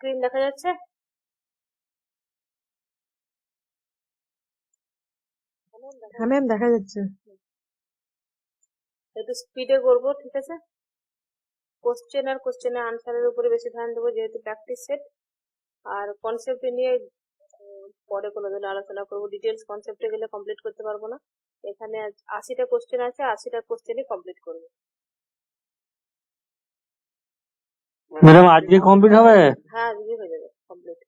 Screen দেখা যাচ্ছে? হ্যাঁ ম্যাম, দেখা যাচ্ছে। একটু স্পিডে করবো, ঠিক আছে? কোশ্চেন আর কোশ্চেনের আনসারের উপরে বেশি ধ্যান দেবো, যেহেতু প্র্যাকটিস সেট। আর কনসেপ্ট নিয়ে পরে কোনোদিন আলোচনা করবো। ডিটেলস কনসেপ্টে গেলে কমপ্লিট করতে পারবো না। এখানে 80টা কোশ্চেন আছে, 80টা কোশ্চেনই কমপ্লিট করবো। ম্যাডাম আজকে কমপ্লিট হবে? হ্যাঁ, আজকে হয়ে যাবে কমপ্লিট।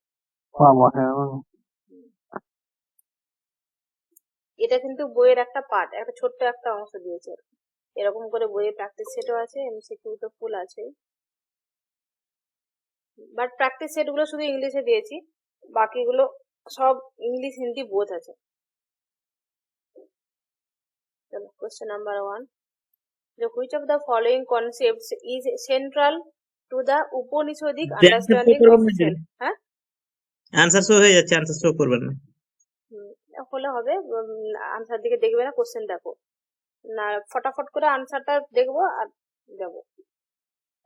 এটা কিন্তু বইয়ের একটা পার্ট, একটা ছোট্ট একটা অংশ দিয়েছে। এরকম করে বইয়ে প্র্যাকটিস সেটও আছে, এমসিকিউ তো ফুল আছে। বাট প্র্যাকটিস সেট গুলো শুধু ইংলিশে দিয়েছি, বাকিগুলো সব ইংলিশ হিন্দি বোথ আছে। চলো, question number 1। Which of the following concepts is central to the Upanishadic understanding of self? হ্যাঁ, आंसर शो হয়ে যাচ্ছে, आंसर শো করবেন না হলে হবে। আনসার দিকে দেখবে না, কোশ্চেন দেখো না, ফটাফট করে আনসারটা দেখবো আর যাবো।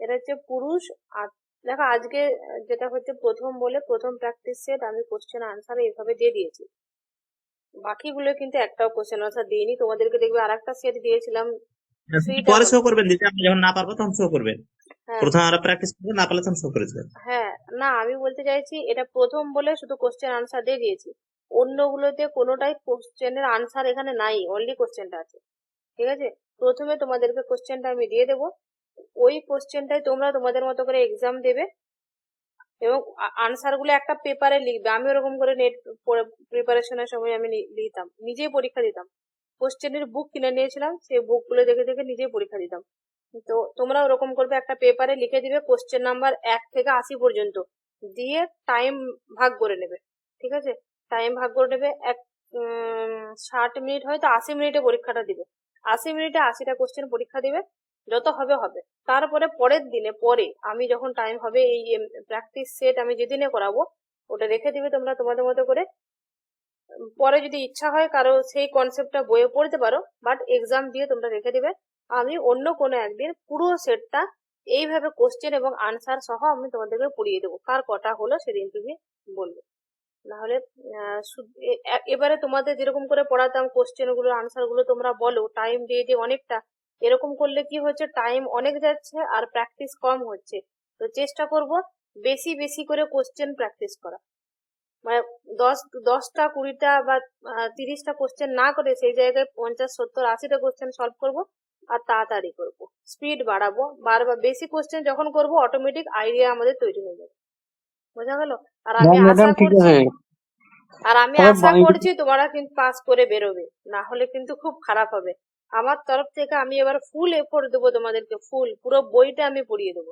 এটা হচ্ছে পুরুষ। আর দেখো, আজকে যেটা হচ্ছে প্রথম বলে প্রথম প্র্যাকটিস সেট আমি কোশ্চেন আনসার এইভাবে দিয়ে দিয়েছি। বাকিগুলো কিন্তু একটাও কোশ্চেন আনসার দিইনি, তোমাদেরকে দেখবে আর একটা সেট দিয়েছিলাম। পরে শো করবেন, দিতে আমি যখন না পারবো তখন শো করবেন। হ্যাঁ প্রথম আমরা প্র্যাকটিস করবো, না পারলে তখন শো করে দেবেন। হ্যাঁ, না আমি বলতে চাইছি এটা প্রথম বলে শুধু কোশ্চেন আনসার দিয়ে দিয়েছি। অন্যগুলোতে কোনোটাই কোশ্চেনের আনসার এখানে নাই, অনলি কোশ্চেনটা আছে। ঠিক আছে, প্রথমে তোমাদেরকে কোশ্চেনটা আমি দিয়ে দেবো, ওই কোশ্চেনটাই তোমরা তোমাদের মতো করে এক্সাম দেবে এবং আনসার গুলো একটা পেপারে লিখবে। আমি ওরকম করে নেট প্রিপারেশনের সময় আমি লিখতাম, নিজেই পরীক্ষা দিতাম। কোশ্চেনের বুক কিনে নিয়েছিলাম, সেই বুক গুলো দেখে দেখে নিজেই পরীক্ষা দিতাম। তো তোমরা ওরকম করবে, একটা পেপারে লিখে দিবে কোশ্চেন নাম্বার 1 থেকে 80 পর্যন্ত, দিয়ে টাইম ভাগ করে নেবে। ঠিক আছে, টাইম ভাগ করে নেবে। 60 মিনিট হয়তো 80 মিনিটে পরীক্ষাটা দিবে। 80 মিনিটে 80টা কোশ্চেন পরীক্ষা দিবে, যত হবে হবে। তারপরে পরের দিনে পরে আমি যখন টাইম হবে, এই প্র্যাকটিস সেট আমি যেদিনে করাবো ওটা রেখে দিবে তোমরা তোমাদের মতো করে। পরে যদি ইচ্ছা হয় কারো সেই কনসেপ্টটা বইয়ে পড়তে পারো, বাট এক্সাম দিয়ে তোমরা রেখে দিবে। আমি অন্য কোনো একদিন পুরো সেটটা এইভাবে কোশ্চেন এবং আনসার সহ আমি তোমাদেরকে পড়িয়ে দেবো। কার কটা হলো সেদিন তুমি বলবে। নাহলে এবারে তোমাদের যেরকম করে পড়াতাম, কোশ্চেন গুলো আনসার গুলো তোমরা বলো, টাইম দিয়ে দিয়ে অনেকটা। এরকম করলে কি হচ্ছে, টাইম অনেক যাচ্ছে আর প্র্যাকটিস কম হচ্ছে। তো চেষ্টা করব বেশি বেশি করে কোশ্চেন প্র্যাকটিস করা, মানে 10টা 20টা বা 30টা কোশ্চেন না করে সেই জায়গায় 50 70 80টা কোশ্চেন সলভ করব আর তাড়াতাড়ি করব, স্পিড বাড়াবো। বারবার বেশি কোশ্চেন যখন করব অটোমেটিক আইডিয়া আমাদের তৈরি হয়ে যাবে। বোঝা গেল? আর আমি আশা করছি তোমরা কিন্তু পাস করে বেরোবে, না হলে কিন্তু খুব খারাপ হবে। আমার তরফ থেকে আমি এবার ফুল এফোর্ট দেবো তোমাদেরকে, পুরো বইটা আমি পড়িয়ে দেবো।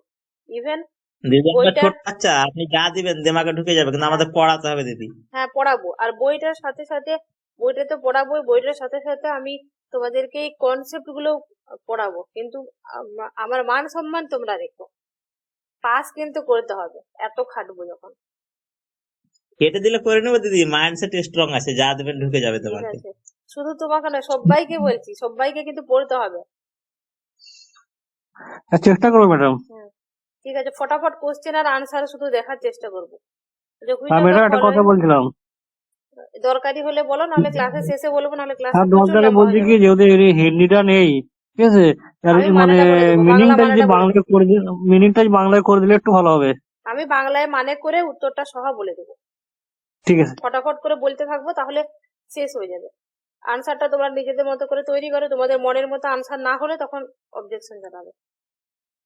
ইভেন বইটা আচ্ছা, আপনি যা দিবেন দিমাগে ঢুকে যাবে, কিন্তু আমাদের পড়াতে হবে দিদি। হ্যাঁ, পড়াবো। আর বইটার সাথে সাথে, বইটা তো পড়াবোই, বইটার সাথে সাথে আমি তোমাদেরকে এই কনসেপ্ট গুলো পড়াবো। কিন্তু আমার মান সম্মান তোমরা রেখো, পাস কিন্তু করতে হবে, এত খাটবো যখন। কেটে দিলে করে নেবো দিদি, মাইন্ডসেট স্ট্রং আছে, যা দেবেন ঢুকে যাবে তোমাকে। শুধু তোমাকে না, সবাইকে বলছি, সবাইকে কিন্তু পড়তে হবে। চেষ্টা করবো ম্যাডাম। ঠিক আছে, ফটাফট কোশ্চেন আর আনসার শুধু দেখার চেষ্টা করবো। ম্যাডাম একটা কথা বলছিলাম, দরকারি হলে বলো, নাহলে ক্লাসে শেষে বলবো, নাহলে ক্লাসে দরকারে বলছি কি, যেহেতু হিন্দিটা নেই, ঠিক আছে, মানে মিনিংটা বাংলায় করে দিলে একটু ভালো হবে। আমি বাংলায় মানে করে উত্তরটা সহ বলে দেবো। ঠিক আছে, ফটাফট করে বলতে থাকবো, তাহলে শেষ হয়ে যাবে। আনসারটা তোমরা নিজেদের মতো করে তৈরি করো, তোমাদের মনের মতো আনসার না হলে তখন অবজেকশন জানাবে।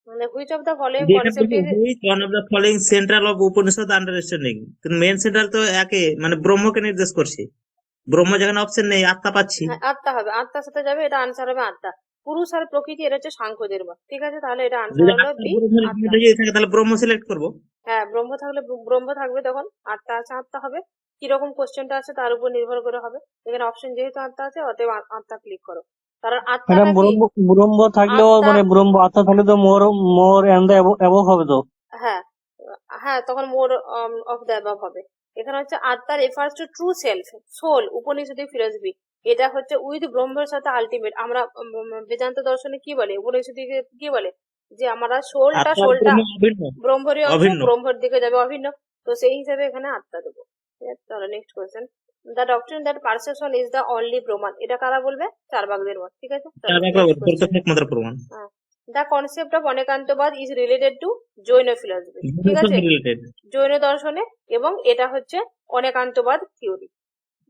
মানে which of the following concept is one of the following central of Upanishad understanding. কিন্তু মেন সেন্ট্রাল তো একই, মানে ব্রহ্মকে নির্দেশ করছে। ব্রহ্ম যেখানে অপশন নেই, আত্মা পাচ্ছি। আত্মা হবে, আত্মার সাথে যাবে, এটা আনসার হবে আত্মা। পুরুষ আর প্রকৃতি, এটা হচ্ছে সাংখ্যদের মত। ঠিক আছে, তাহলে এটা আনসার হলো বি, তাহলে ব্রহ্ম সিলেক্ট করবো। হ্যাঁ, ব্রহ্ম থাকলে ব্রহ্ম থাকবে, তখন আত্মা আছে, আত্মা হবে। কিরকম কোশ্চেনটা আছে তার উপর নির্ভর করে হবে। এখানে অপশন যেহেতু আত্মা আছে, অতএব আত্মা ক্লিক করো। কারণ আত্মা ব্রহ্ম থাকলেও, মানে ব্রহ্ম আত্মা থাকলে তো মোর এন্ড দ্য অ্যাবভ হবে তো। হ্যাঁ হ্যাঁ, তখন মোর অফ দ্য অ্যাবভ হবে। এখানে হচ্ছে atma refers to true self, soul, উপনিষদে ফিলসফি। এটা হচ্ছে উইথ ব্রহ্মের সাথে আলটিমেট। আমরা বেদান্ত দর্শনে কি বলে, উপনিষদে কি বলে, যে আমরা সোলটা আত্মার ব্রহ্ম অভিন্ন। ব্রহ্মরই অংশ, অভিন্ন। ব্রহ্মর দিকে যাবে অভিন্ন, তো সেই হিসাবে এখানে আত্মা দেবো। ঠিক আছে, তাহলে next question, the doctrine that perception is the only প্রমাণ, এটা কারা বলবে? চারবাকদের মত। ঠিক আছে, একমাত্র প্রমাণ। The concept of Anekantavada is related to Jain philosophy. ঠিক আছে, জৈন দর্শনে, এবং এটা হচ্ছে অনেকান্তবাদ থিওরি।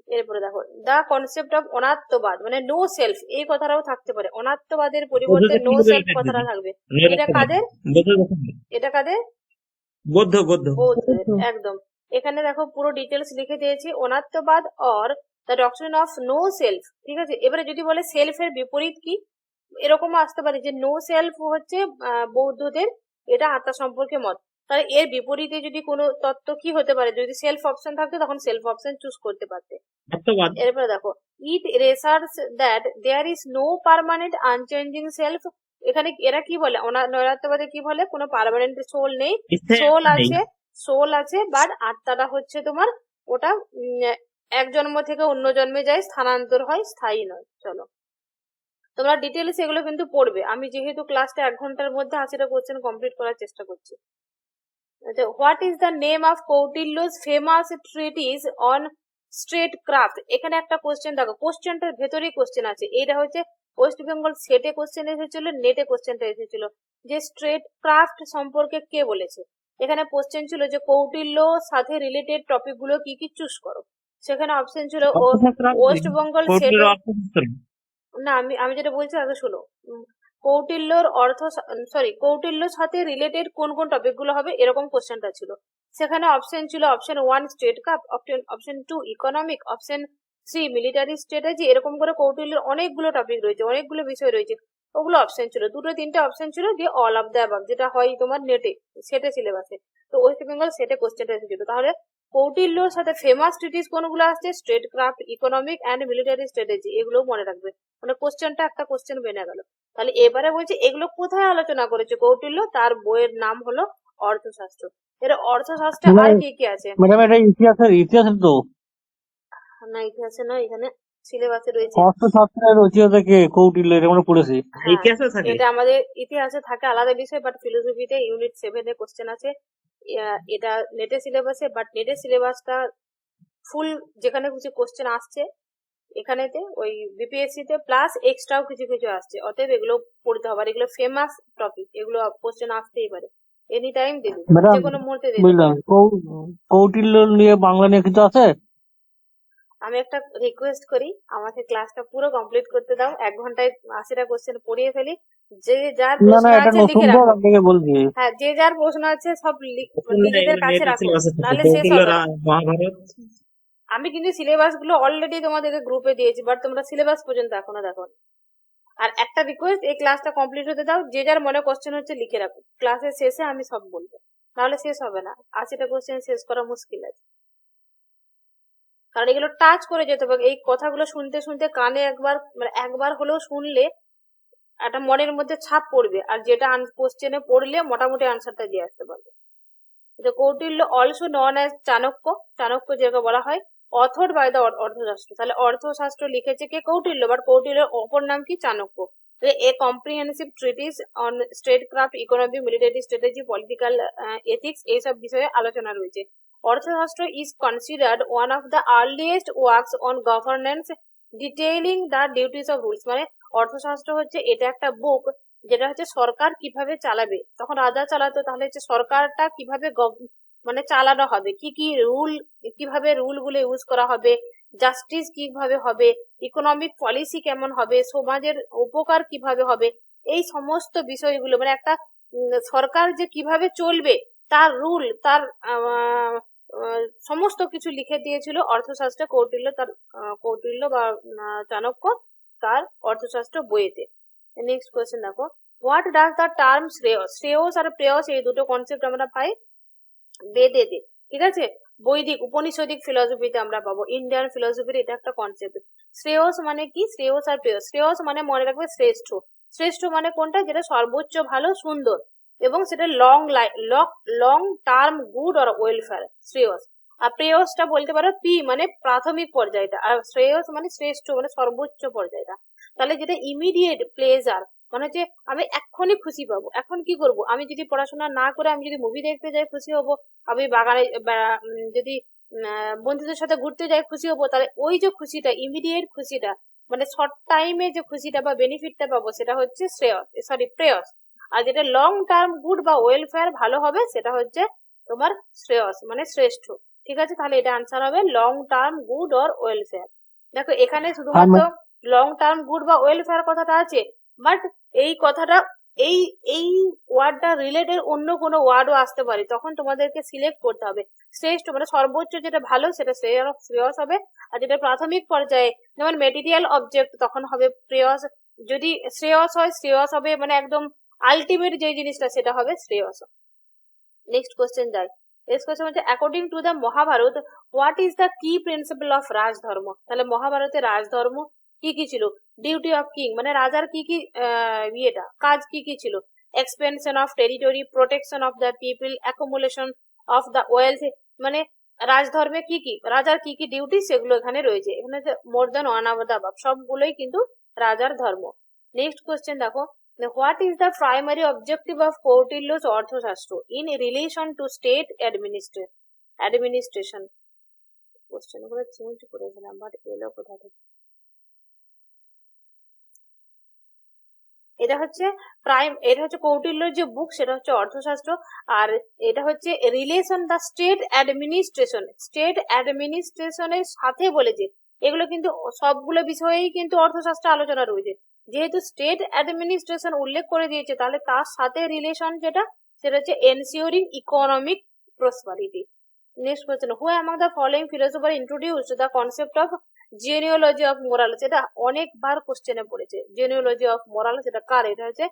এরপরে দেখো, দ্য কনসেপ্ট অফ অনাত্মবাদ মানে নো সেলফ, এই কথাটাও থাকতে পারে, অনাত্মবাদের পরিবর্তে নো সেলফ কথাটা থাকবে। এটা কাদের? এটা কাদের? বৌদ্ধদের, একদম। এখানে দেখো পুরো ডিটেলস লিখে দিয়েছি, anatmavada or the doctrine of no self. ঠিক আছে, এবারে যদি বলে সেলফের বিপরীত কি, এরকমও আসতে পারে যে নো সেলফ হচ্ছে বৌদ্ধদের এটা আত্মা সম্পর্কে মত, তাহলে এর বিপরীতে যদি কোনো তত্ত্ব কি হতে পারে, যদি সেলফ অপশন থাকতো তখন সেলফ অপশন চুজ করতে পারতে। এরপরে দেখো, it research that there is no permanent unchanging self. এখানে এরা কি বলে, নৈরাত্যবাদে কি বলে, কোনো পার্মানেন্ট সোল নেই, সোল আছে বাট আত্মাটা হচ্ছে তোমার ওটা এক জন্ম থেকে অন্য জন্মে যায়, স্থানান্তর হয়, স্থায়ী নয়। চলো তোমরা ডিটেলস এগুলো কিন্তু পড়বে, আমি যেহেতু ক্লাসটা 1 ঘন্টার মধ্যে 80টা কোশ্চেন কমপ্লিট করার চেষ্টা করছি। What is the name of Kautilya's famous treatise on statecraft? এখানে একটা কোশ্চেন দেখো, কোশ্চেনটার ভেতরেই কোশ্চেন আছে, এইটা হচ্ছে ওয়েস্ট বেঙ্গল সেটে কোশ্চেন এসেছিল, নেটে কোশ্চেনটা এসেছিল যে স্ট্রেট ক্রাফট সম্পর্কে কে বলেছে। এখানে কোশ্চেন ছিল যে কৌটিল্য সাথে রিলেটেড টপিক গুলো কি কি, চুজ করো। সেখানে অপশন ছিল ওয়েস্ট বেঙ্গল সেট, না আমি যেটা বলছি আগে শোনো, কৌটিল্যর কৌটিল্যর সাথে রিলেটেড কোন কোন টপিক গুলো হবে, এরকম কোশ্চেনটা ছিল। সেখানে অপশন ছিল option 1 state cup, option 2 economic, option 3 military strategy, এরকম করে কৌটিল্যের অনেকগুলো টপিক রয়েছে, অনেকগুলো বিষয় রয়েছে, ওগুলো অপশন ছিল। 2-3টে অপশন ছিল যে অল অফ দ্য অ্যাবাভ, যেটা হয় তোমার নেটে সেটে সিলেবাসে, তো ওয়েস্ট বেঙ্গল সেটে কোশ্চেনটা এসেছিল। তাহলে কৌটিল্যর সাথে ফেমাস ট্রিটিস কোনগুলো আসছে, state craft, economic and military strategy, এগুলো মনে রাখবে, মানে কোশ্চেনটা একটা কোশ্চেন বেনে গেল। তাহলে এবারে বলছে এগুলো কোথায় আলোচনা করেছে কৌটিল্য, তার বইয়ের নাম হলো অর্থশাস্ত্র। এর অর্থশাস্ত্রে আর কি কি আছে? ম্যাডাম এটা ইতিহাসের তো না, ইতিহাসে নয়, এখানে সিলেবাসে রয়েছে। অর্থশাস্ত্রের রচিত কে? কৌটিল্য, এটা আমরা পড়েছি। এটা আমাদের ইতিহাসে থাকে আলাদা বিষয়, বাট ফিলোসফিতে ইউনিট 7 এ কোশ্চেন আছে। এটা নেটের সিলেবাসে, বাট নেটের সিলেবাসটা ফুল যেখানে কিছু কোশ্চেন আসছে এখানেতে ওই বিপিএসসি তে প্লাস এক্সট্রাও কিছু কিছু আসছে, অতএব এগুলো পড়তে হবে। আর এগুলো ফেমাস টপিক, এগুলো কোশ্চেন আসতেই পারে, এনি টাইম দিতে, যে কোনো মুহূর্তে দিতে। বুঝলাম। কৌটিল্য নিয়ে বাংলা নিয়ে কিছু আছে? আমি একটা রিকোয়েস্ট করি, আমাকে ক্লাসটা পুরো কমপ্লিট করতে দাও, 1 ঘন্টায় 80টা কোশ্চেন পড়িয়ে ফেলি। যে যার প্রশ্ন আছে লিখে রাখো। হ্যাঁ, যে যার প্রশ্ন আছে সব নিজেদের কাছে রাখো, নাহলে শেষ হবে না। আমি কিন্তু সিলেবাস গুলো অলরেডি তোমাদেরকে গ্রুপে দিয়েছি, বাট তোমরা সিলেবাস পর্যন্ত এখনো দেখো। আর একটা রিকোয়েস্ট, এই ক্লাসটা কমপ্লিট হতে দাও, যে যার মনে কোশ্চেন হচ্ছে লিখে রাখো, ক্লাসের শেষে আমি সব বলবো, নাহলে শেষ হবে না। 80টা কোশ্চেন শেষ করা মুশকিল আছে, কারণ এগুলো টাচ করে যেতে হবে। এই কথাগুলো শুনতে শুনতে কানে একবার হলেও শুনলে একটা মনের মধ্যে ছাপ পড়বে, আর যেটা কোশ্চেনে পড়লে মোটামুটি আনসারটা দিয়ে আসতে পারবে। Kautilya also known as Chanakya, Chanakya যেটা বলা হয়, অথর বাই দ্য অর্থশাস্ত্র। তাহলে অর্থশাস্ত্র লিখেছে কে? কৌটিল্য, বাট কৌটিল্যের অপর নাম কি? Chanakya. A comprehensive treatise on statecraft, economy, military strategy, political ethics, এইসব বিষয়ে আলোচনা রয়েছে। Arthashastra is considered one of the earliest works on governance detailing the duties of rules. মানে অর্থশাস্ত্র হচ্ছে এটা একটা বুক যেটা হচ্ছে সরকার কিভাবে চালাবে, তখন রাজা চালাতো, তাহলে হচ্ছে সরকারটা কিভাবে মানে চালানো হবে, কি কি রুল, কিভাবে রুল গুলো ইউজ করা হবে, জাস্টিস কিভাবে হবে, ইকোনমিক পলিসি কেমন হবে, সমাজের উপকার কিভাবে হবে, এই সমস্ত বিষয়গুলো, মানে একটা সরকার যে কিভাবে চলবে তার রুল, তার সমস্ত কিছু লিখে দিয়েছিল অর্থশাস্ত্রে কৌটিল্য, তার কৌটিল্য বা চাণক্য তার অর্থশাস্ত্র বইয়েতে। নেক্সট কোয়েশ্চেন দেখো, what does the term shreyas, shreyas আর প্রেয়স এই দুটো কনসেপ্ট আমরা পাই বেদেতে। ঠিক আছে, বৈদিক উপনিষদিক ফিলসফিতে আমরা পাবো, ইন্ডিয়ান ফিলসফির এটা একটা কনসেপ্ট। শ্রেয়স মানে কি? শ্রেয়স আর প্রেয়স। শ্রেয়স মানে মনে রাখবে শ্রেষ্ঠ, শ্রেষ্ঠ মানে কোনটা? যেটা সর্বোচ্চ ভালো, সুন্দর, এবং সেটা long term good or welfare, shreyas. আর প্রেয়সটা বলতে পারো পি মানে প্রাথমিক পর্যায়টা, আর শ্রেয়স মানে শ্রেষ্ঠ মানে সর্বোচ্চ পর্যায়টা। তাহলে যেটা ইমিডিয়েট প্লেজার মানে হচ্ছে আমি এক্ষুনি খুশি পাবো। এখন কি করব, আমি যদি পড়াশোনা না করে আমি যদি মুভি দেখতে যাই খুশি হব, আমি বাগানে যদি বন্ধুদের সাথে ঘুরতে যাই খুশি হব, তাহলে ওই যে খুশিটা, ইমিডিয়েট খুশিটা, মানে শর্ট টাইমে যে খুশিটা বা বেনিফিটটা পাবো সেটা হচ্ছে প্রেয়স। আর যেটা লং টার্ম গুড বা ওয়েলফেয়ার ভালো হবে সেটা হচ্ছে তোমার শ্রেয়স, মানে শ্রেষ্ঠ। ঠিক আছে, তাহলে এটা আনসার হবে long term good or welfare. দেখো এখানে শুধুমাত্র লং টার্ম গুড বা ওয়েলফেয়ার কথাটা আছে, বাট এই কথাটা এই এই ওয়ার্ডটা রিলেটেড অন্য কোনো ওয়ার্ডও আসতে পারে, তখন তোমাদেরকে সিলেক্ট করতে হবে। শ্রেষ্ঠ মানে সর্বোচ্চ যেটা ভালো সেটা শ্রেয়স হবে, আর যেটা প্রাথমিক পর্যায়ে যেমন মেটেরিয়াল অবজেক্ট তখন হবে প্রেয়স। যদি শ্রেয়স হয়, শ্রেয়স হবে মানে একদম আলটিমেট যে জিনিসটা সেটা হবে শ্রেয়স। নেক্সট কোশ্চেন যাই। নেক্সট কোশ্চেন হচ্ছে according to the Mahabharata what is the key principle of rajdharma. তাহলে মহাভারতে রাজধর্ম কি কি ছিল? ডিউটি অফ কিং মানে রাজার কি কি কাজ কি কি ছিল? Expansion of territory, protection of the people, accumulation of the wealth. মানে রাজধর্মে কি কি রাজার কি কি ডিউটি সেগুলো এখানে রয়েছে। এখানে more than one of the above সবগুলোই কিন্তু রাজার ধর্ম। নেক্সট কোশ্চেন দেখো, what is the primary objective of Kautilya's Arthashastra in relation to state administration? Question গুলো চেঞ্জ করেছিলাম বাট এলো কোথা থেকে? এটা হচ্ছে এটা হচ্ছে কৌটিল্যর যে বুক সেটা হচ্ছে অর্থশাস্ত্র, আর এটা হচ্ছে রিলেশন দ্য স্টেট অ্যাডমিনিস্ট্রেশনের সাথে বলেছে। এগুলো কিন্তু সবগুলো বিষয়েই কিন্তু অর্থশাস্ত্র আলোচনা রয়েছে। যেহেতু স্টেট অ্যাডমিনিস্ট্রেশন উল্লেখ করে দিয়েছে, তাহলে তার সাথে রিলেশন যেটা সেটা হচ্ছে ensuring economic prosperity. Next question, who among the following philosopher introduced the concept of genealogy of morals. এটা অনেকবার কোশ্চেনে পড়েছে, জিনিওলজি অফ মোরালস এটা কার? এটা হচ্ছে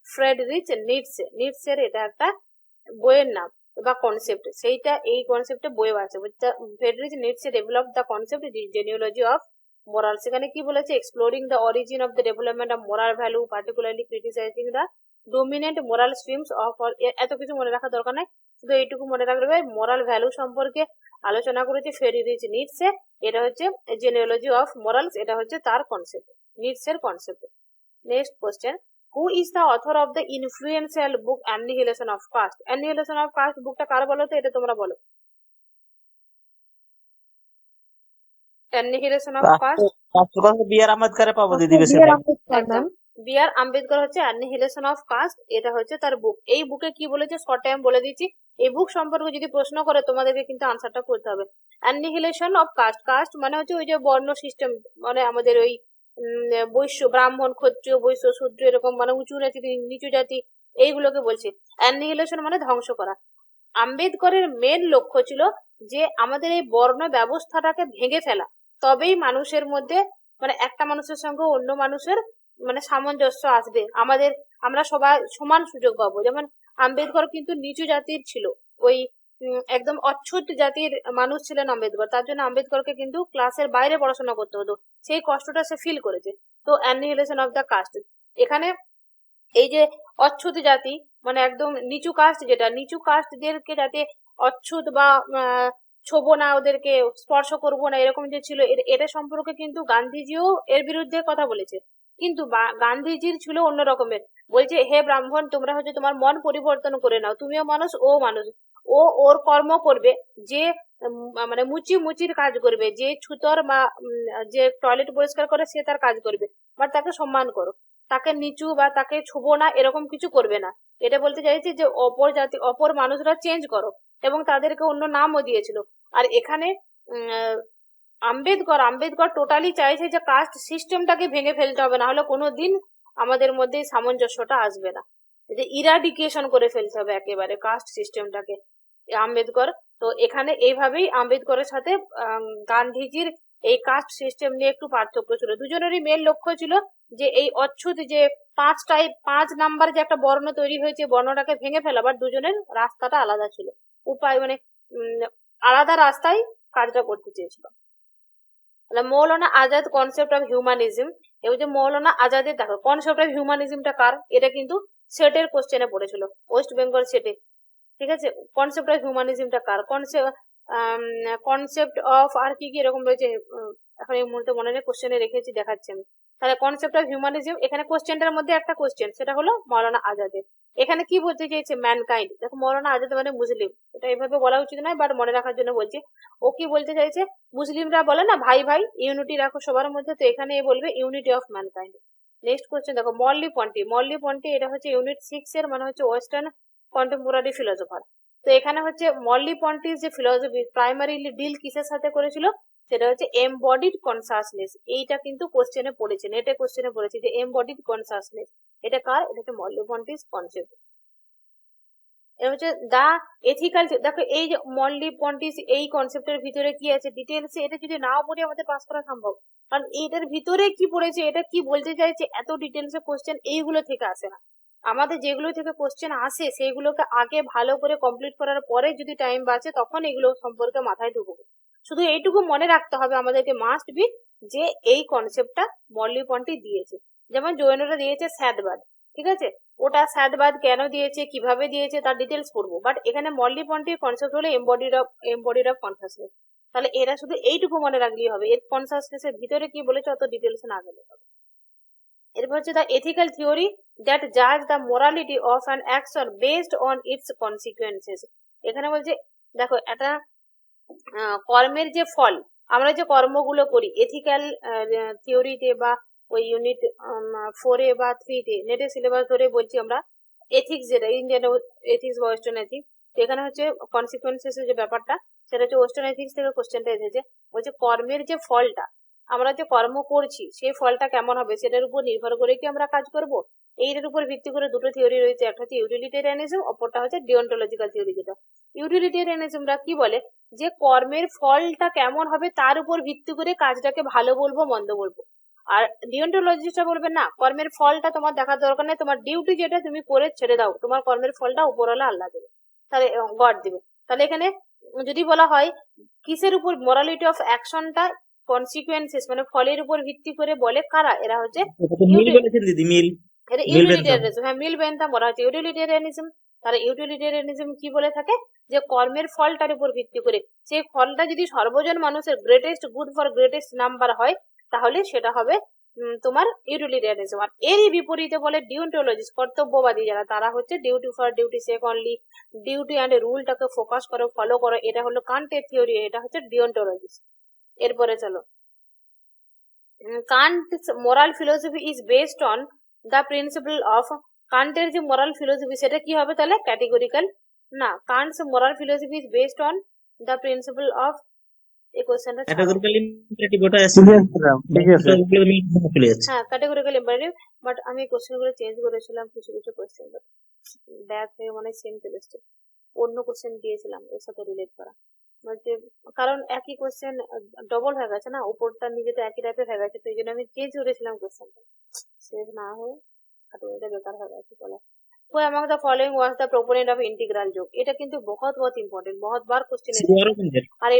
ফ্রেডরিচ নিটসে। নিটসের এটা একটা বইয়ের নাম বা কনসেপ্ট, সেইটা এই কনসেপ্টে বইও আছে। Friedrich Nietzsche develop the concept genealogy of moral. সেখানে কি বলেছে? Exploring the origin of the development of moral value, particularly criticising the dominant moral streams of. এত কিছু মনে রাখার দরকার নাই, শুধু এইটুকু মনে রাখবে মোরাল ভ্যালু সম্পর্কে আলোচনা করেছে ফ্রেডরিচ নিটসে। এটা হচ্ছে জেনিওলজি অফ মোরালস, এটা হচ্ছে তার কনসেপ্ট, নিটসের concept. Next question, who is the author of the influential book annihilation of caste. Annihilation of caste বুকটা কার বলো তো? এটা তোমরা বলো। Annihilation of caste B R. Ambedkar পাবো দিদি। বি আর আম্বেদকর হচ্ছে অ্যানিহিলেশন অফ কাস্ট, এটা হচ্ছে তার বুক। এই বুকে কি বলেছে শর্ট টাইম বলে দিচ্ছি। এই বুক সম্পর্কে যদি প্রশ্ন করে তোমাদেরকে কিন্তু আনসারটা করতে হবে। অ্যানিহিলেশন অফ কাস্ট, কাস্ট মানে হচ্ছে ওই যে বর্ণ সিস্টেম, মানে আমাদের ওই বৈশ্য, ব্রাহ্মণ, ক্ষত্রিয়, বৈশ্য, শূদ্র, এরকম মানে উঁচু জাতি নিচু জাতি, এইগুলোকে বলছে। অ্যানিহিলেশন মানে ধ্বংস করা। আম্বেদকরের মেন লক্ষ্য ছিল যে আমাদের এই বর্ণ ব্যবস্থাটাকে ভেঙে ফেলা, তবেই মানুষের মধ্যে মানে একটা মানুষের সঙ্গে অন্য মানুষের মানে সামঞ্জস্য আসবে, আমরা সবাই সমান সুযোগ পাবো। যেমন আম্বেদকর কিন্তু নিচু জাতির ছিল, ওই একদম অচ্ছুত জাতির মানুষ ছিলেন আম্বেদকর, তার জন্য আম্বেদকরকে কিন্তু ক্লাসের বাইরে পড়াশোনা করতে হতো, সেই কষ্টটা সে ফিল করেছে। তো অ্যানিহিলেশন অফ দ্য কাস্ট, এখানে এই যে অচ্ছুত জাতি মানে একদম নিচু কাস্ট, যেটা নিচু কাস্টদেরকে যাতে অচ্ছুত বা ছোবো না, ওদেরকে স্পর্শ করবো না, এরকম যে ছিল, এটা সম্পর্কে কিন্তু গান্ধীজিও এর বিরুদ্ধে কথা বলেছে। কিন্তু গান্ধীজির ছিল অন্য রকমের, বলছে হে ব্রাহ্মণ, তোমরা হচ্ছে তোমার মন পরিবর্তন করে নাও, তুমিও মানুষ ও মানুষ, ও ওর কর্ম করবে, যে মানে মুচির কাজ করবে, যে ছুতর বা যে টয়লেট পরিষ্কার করে সে তার কাজ করবে, বাট তাকে সম্মান করো, তাকে নিচু বা তাকে ছুবো না, এরকম কিছু করবে না। এটা বলতে চাইছি যে অপর মানুষরা চেঞ্জ করো, এবং তাদেরকে অন্য নামও দিয়েছিল। আর এখানে আম্বেদকর টোটালি চাইছে যে কাস্ট সিস্টেমটাকে ভেঙে ফেলতে হবে, না হলে কোনোদিন আমাদের মধ্যে সামঞ্জস্যটা আসবে না, যে ইরাডিকেশন করে ফেলতে হবে একেবারে কাস্ট সিস্টেমটাকে আম্বেদকর। তো এখানে এইভাবেই আম্বেদকরের সাথে গান্ধীজির এই কাস্ট সিস্টেম নিয়ে একটু পার্থক্য ছিল। দুজনেরই মেন লক্ষ্য ছিল যে এই অচ্ছুত যে 5 নাম্বার যে একটা বর্ণ তৈরি হয়েছে, বর্ণটাকে ভেঙে ফেলা, বাট দুজনের রাস্তাটা আলাদা ছিল, উপায় মানে আলাদা রাস্তায় কাজটা করতে চেয়েছিল। Maulana Azad concept of humanism, এই যে মৌলানা আজাদের দেখো কনসেপ্ট অফ হিউম্যানিজমটা কার? এটা কিন্তু সেটের কোশ্চেনে পড়েছিল, ওয়েস্ট বেঙ্গল সেটে। ঠিক আছে, কনসেপ্ট অফ হিউম্যানিজমটা কার? কনসেপ্ট অফ আর কি কি এরকম রয়েছে, এখন এই মুহূর্তে মনে নেই, কোশ্চেনে রেখেছি, দেখাচ্ছি আমি। তাহলে কনসেপ্ট অফ হিউম্যানিজম, এখানে কোশ্চেনটার মধ্যে একটা কোশ্চেন, সেটা হলো মৌলানা আজাদের। এখানে কি বলতে চাইছে, ম্যানকাইন্ড। দেখো মৌলানা আজাদ মানে মুসলিম, এটা এইভাবে বলা উচিত নয়, বাট মনে রাখার জন্য বলছি। ও কি বলতে চাইছে, মুসলিমরা বলে না ভাই ভাই, ইউনিটি রাখো সবার মধ্যে, তো এখানে এ বলবে unity of mankind. Next question দেখো, মরলি পন্টি। মরলি পন্টি এটা হচ্ছে ইউনিট 6 এর, মানে হচ্ছে ওয়েস্টার্ন কন্টেম্পোরারি ফিলোসফার। তো এখানে হচ্ছে মরলি পন্টির যে ফিলোসফি প্রাইমারিলি ডিল কিসের সাথে করেছিল, সেটা হচ্ছে এমবডিড কনসাসনেস। এইটা কিন্তু কোশ্চেনে পড়েছে, নেটে কোশ্চেনে পড়েছে যে এমবডিড কনসাসনেস, এটা কার, এটা হচ্ছে মরলি পন্টিস কনসেপ্ট। এটা হচ্ছে দা এথিক্যাল। দেখো এই যে মরলি পন্টিস, এই কনসেপ্টের ভিতরে কি আছে ডিটেলসে, এটা যদি নাও পড়ে আমাদের পাস করা সম্ভব, কারণ এইটার ভিতরে কি পড়েছে, এটা কি বলতে চাইছে, এত ডিটেলসে কোশ্চেন এইগুলো থেকে আসে না। আমাদের যেগুলো থেকে কোশ্চেন আসে সেইগুলোকে আগে ভালো করে কমপ্লিট করার পরে যদি টাইম বাঁচে তখন এগুলো সম্পর্কে মাথায় ঢুকবো। শুধু এইটুকু মনে রাখতে হবে আমাদেরকে, মাস্ট বি, যে এই কনসেপ্টটা মরলি পন্টি দিয়েছে। যেমন জৈনরা দিয়েছে স্যাদবাদ, ঠিক আছে, ওটা স্যাদবাদ কেন দিয়েছে, কিভাবে দিয়েছে, তার ডিটেলস পড়বো। বাট এখানে মরলি পন্টির কনসেপ্ট হলো এমবডিড অফ কনসাসনেস। তাহলে এরা শুধু এইটুকু মনে রাখলেই হবে, এর কনসাসনেস এর ভিতরে কি বলেছে অত ডিটেলস না গেলে হবে। এরপর হচ্ছে দ্য এথিক্যাল থিওরি দ্যাট জাজ the morality of an action based on it's consequences. এখানে বলছে দেখো একটা কর্মের যে ফল, আমরা যে কর্মগুলো করি এথিক্যাল থিওরিতে বা ওই ইউনিট 4 বা 3 নেটের সিলেবাস ধরে বলছি আমরা, এথিক্স যেটা ইন্ডিয়ান এথিক্স বা ওয়েস্টার্ন এথিক্স, এখানে হচ্ছে কনসিকুয়েন্সেস যে ব্যাপারটা, সেটা হচ্ছে ওয়েস্টার্ন এথিক্স থেকে কোশ্চেনটা এসেছে। বলছে কর্মের যে ফলটা, আমরা যে কর্ম করছি সেই ফলটা কেমন হবে সেটার উপর নির্ভর করে কি আমরা কাজ করব। এইটার উপর ভিত্তি করে দুটো থিওরি রয়েছে, একটা হচ্ছে ইউটিলিটেরিয়ানিজম, অপরটা হচ্ছে ডিওন্টোলজিক্যাল থিওরি। যেটা ইউটিলিটেরিয়ানিজমরা কি বলে, যে কর্মের ফলটা কেমন হবে তার উপর ভিত্তি করে কাজটাকে ভালো বলবো মন্দ বলবো। আর ডিওন্টোলজিস্টরা বলবে না, কর্মের ফলটা তোমার দেখার দরকার নেই, তোমার ডিউটি যেটা তুমি করে ছেড়ে দাও, তোমার কর্মের ফলটা উপরওয়ালা আল্লাহ দেবে, তাহলে গড দেবে। তাহলে এখানে যদি বলা হয় কিসের উপর মোরালিটি অফ অ্যাকশনটা কনসিকুয়েন্সেস মানে ফলের উপর ভিত্তি করে বলে কারা, এরা হচ্ছে মিল বলেছেন দিদি, মিল ইউটিলিটেরিয়ানিজম। হ্যাঁ, মিল বেনথাম বলা হচ্ছে ইউটিলিটেরিয়ানিজম। তারা ইউটিলিটেরিয়ানিজম কি বলে থাকে, যে কর্মের ফলটার উপর ভিত্তি করে, সেই ফলটা যদি সর্বজন মানুষের greatest good for greatest number হয়, তাহলে সেটা হবে তোমার ইউটিলিটেরিয়ানিজম। আর এরই বিপরীতে বলে ডিওন্টোলজিস্ট, কর্তব্যবাদী যারা, তারা হচ্ছে duty for duty sake only, duty and রুলটাকে ফোকাস করো, ফলো করো, এটা হলো কান্টের থিওরি, এটা হচ্ছে ডিওন্টোলজিস্ট। এরপরে চলো, Kant's moral philosophy is based on the principle of, কান্টের যে মোরাল ফিলোসফি সেটা কি হবে তাহলে ক্যাটেগরিক্যাল না, Kant's moral philosophy is based on the principle of, এই কোশ্চেনটা ক্যাটাগরিক্যাল ইম্পারেটিভ ওটা আছে, ঠিক আছে। হ্যাঁ ক্যাটেগরিক্যাল ইম্পারেটিভ, বাট আমি কোশ্চেন গুলো চেঞ্জ করেছিলাম কিছু কিছু কোশ্চেন, ব্যাক হয়ে মানে সেম চলে এসছে, অন্য কোশ্চেন দিয়েছিলাম এর সাথে রিলেট করা, বলতে কারণ একই কোশ্চেন ডবল হয়ে গেছে না, উপরটা নিজেটা একই টাইপের হয়ে গেছে, তো এই জন্য আমি চেঞ্জ করেছিলাম কোশ্চেনটা, সেভ না হয়ে এটা বেকার হয়ে গেছে। চলো, who among the following was the proponent of integral যোগ, এটা কিন্তু বহুত ইম্পর্টেন্ট, বহুত বার কোশ্চেন এসেছে, আর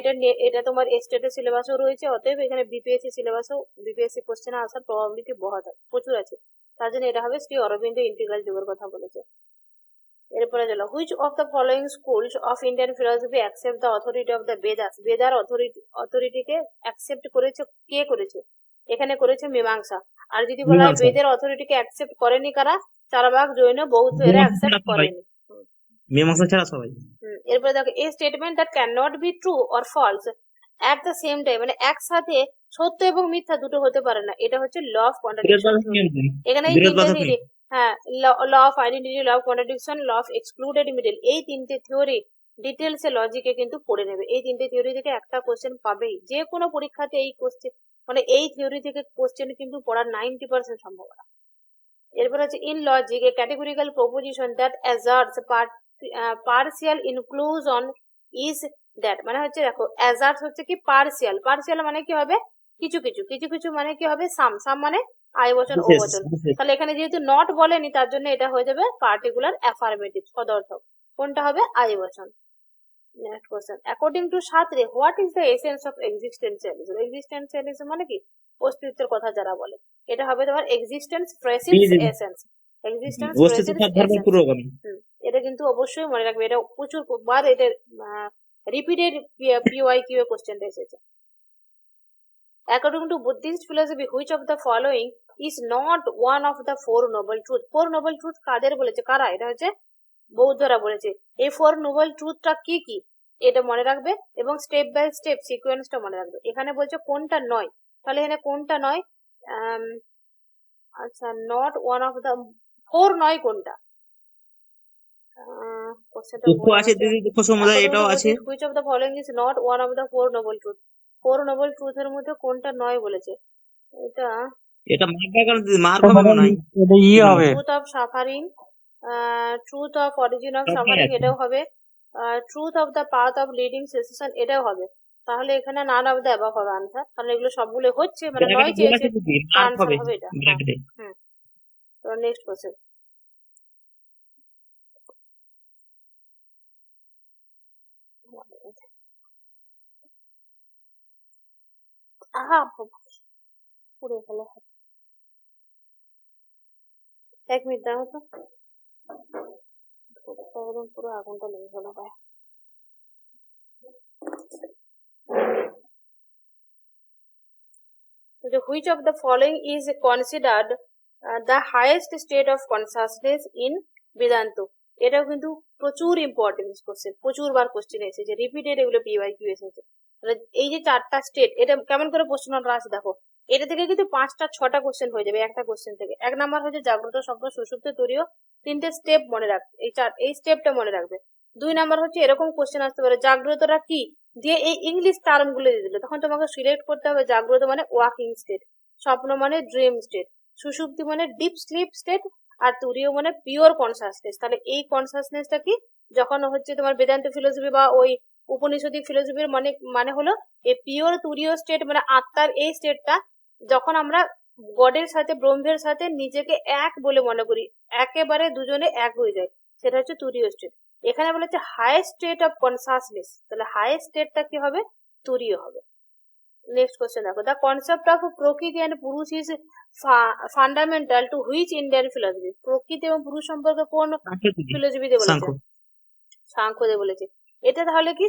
এটা তোমার স্টেটের সিলেবাসও রয়েছে, অতএব এখানে বিপিএসসি সিলেবাসও বিপিএসসি কোশ্চেন আসার প্রবাবিলিটি প্রচুর আছে, তার জন্য এটা হবে শ্রী অরবিন্দ ইন্টিগ্রাল যোগের কথা বলেছে। এরপরে চলো, which of the following schools of Indian philosophy accept the authority of the Vedas, বেদার অথরিটিকে অ্যাকসেপ্ট করেছে, কে করেছে, এখানে করেছে মীমাংসা। আর যদি বলা হয় বেদের অথরিটিকে অ্যাকসেপ্ট করেনি কারা, চারবাক, জৈন, বৌদ্ধ, এরা অ্যাকসেপ্ট করেনি, মীমাংসা ছাড়া সবাই। এরপরে দেখো, a statement that can not be true or false at the same time, মানে একসাথে সত্য এবং মিথ্যা দুটো হতে পারে না, এটা হচ্ছে ল অফ কন্ট্রাডিকশন। এখানে এই তিনটে, হ্যাঁ, law of identity, law of contradiction, law of excluded middle, এই তিনটে থিওরি ডিটেলস এ লজিকে কিন্তু পড়ে নেবে, এই তিনটে থিওরি থেকে একটা কোশ্চেন পাবেই যে কোনো পরীক্ষাতে, এই কোশ্চেন মানে এই থিওরি থেকে কোশ্চেন কিন্তু পড়ার 90% সম্ভাবনা। এরপর হচ্ছে in logic a categorical proposition that asserts partial inclusion is that, মানে হচ্ছে দেখো অ্যাজার্টস হচ্ছে কি পার্সিয়াল, পার্সিয়াল মানে কি হবে কিছু কিছু, কিছু কিছু মানে কি হবে সাম, সাম মানে আয়বচন ও বচন, তাহলে এখানে যেহেতু নট বলেনি তার জন্য এটা হয়ে যাবে পার্টিকুলার অ্যাফার্মেটিভ সদর্থক, কোনটা হবে আয়বচন। Next question, according to Sartre what is the essence of existentialism, existentialism মানে কি অস্তিত্বের কথা যারা বলে, এটা হবে তোমার existence precedes essence, existence precedes essence. এটা কিন্তু অবশ্যই মনে রাখবে, এটা প্রচুর বার এটা রিপিটেড পিওয়াইকিউ কোশ্চেনটা এসেছে। According to Buddhist philosophy, which of the following is not one of the four noble truth? Four noble truth কাদের বলেছে, কারা? এটা হচ্ছে বৌদ্ধরা বলেছে। এই ফোর নোবেল ট্রুথটা কি কি এটা মনে রাখবে এবং স্টেপ বাই স্টেপ সিকোয়েন্সটা মনে রাখবে। এখানে বলছে কোনটা নয়, তাহলে এখানে কোনটা নয়? আচ্ছা, not one of the four নয় কোনটা? কোশ্চেনটা দুঃখ আছে দিদি, দুঃখ সমুদায় এটাও আছে। Which of the following is not one of the four noble truth? Four noble ট্রুথের মধ্যে কোনটা নয় বলেছে? এটা মার্ক কারণ দিদি, মার্ক হবে মনে হয়। এটা ই হবে, truth of suffering, truth of origin of সবটাই সাফারিং আছে। এটাও হবে, truth of the path of leading cessation এটাও হবে। তাহলে এখানে নান অফ দ্য অ্যাবাভ হবে আনসার, কারণ এগুলো সবগুলো হচ্ছে মানে নয় জায়গাটা ভুল চেয়েছে, আছে দিদি, মার্ক আনসার হবে হবে এটা। ব্র্যাকেটে। তো নেক্সট কোশ্চেন, আহা পুড়ে গেল, এক মিনিট দাও তো, একদম পুরো আগুনটা লেগে গেল গায়ে। Which of the following is considered the highest state of consciousness in Vedanta? এটাও কিন্তু প্রচুর ইম্পর্টেন্স কোশ্চেন, প্রচুর বার কোশ্চেন এসেছে, রিপিটেড এগুলো পিওয়াইকিউ এসেছে। এই যে চারটা স্টেট, এটা কেমন করে প্রশ্ন আসে দেখো, এটা থেকে কিন্তু 5টা 6টা কোশ্চেন হয়ে যাবে একটা কোশ্চেন থেকে। এক নাম্বার হচ্ছে জাগ্রত স্বপ্ন সুষুপ্ত তুরীয়, 3টে স্টেপ মনে রাখবে, এই স্টেপটা মনে রাখবে। 2 নাম্বার হচ্ছে এরকম কোশ্চেন আসতে পারে, জাগ্রতরা কি দিয়ে এই ইংলিশ টার্ম গুলো দিয়ে দিল, তখন তোমাকে সিলেক্ট করতে হবে জাগ্রত মানে ওয়াকিং স্টেট, স্বপ্ন মানে ড্রিম স্টেট, সুষুপ্তি মানে ডিপ স্লিপ স্টেট, আর তুরীয় মানে পিওর কনসাসনেস। তাহলে এই কনসাসনেসটা কি, যখন হচ্ছে তোমার বেদান্ত ফিলোসফি বা ওই উপনিষদী ফিলোসফির মানে হলো এই পিওর তুরীয় স্টেট মানে আত্মার এই স্টেটটা, যখন আমরা গডের সাথে ব্রহ্মের সাথে নিজেকে এক বলে মনে করি, একেবারে দুজনে এক হয়ে যায়, সেটা হচ্ছে তুরীয় স্টেট। এখানে বলেছে হাইয়েস্ট স্টেট অফ কনসাসনেস, তাহলে হাইয়েস্ট স্টেটটা কি হবে, তুরীয় হবে। নেক্সট কোশ্চেন দেখো, the concept of prakriti and purusha is fundamental to which Indian philosophy? প্রকৃতি এবং পুরুষ সম্পর্কে কোন ফিলোসফিতে বলেছে? সাংখ্যদেব বলেছে। এটা তাহলে কি,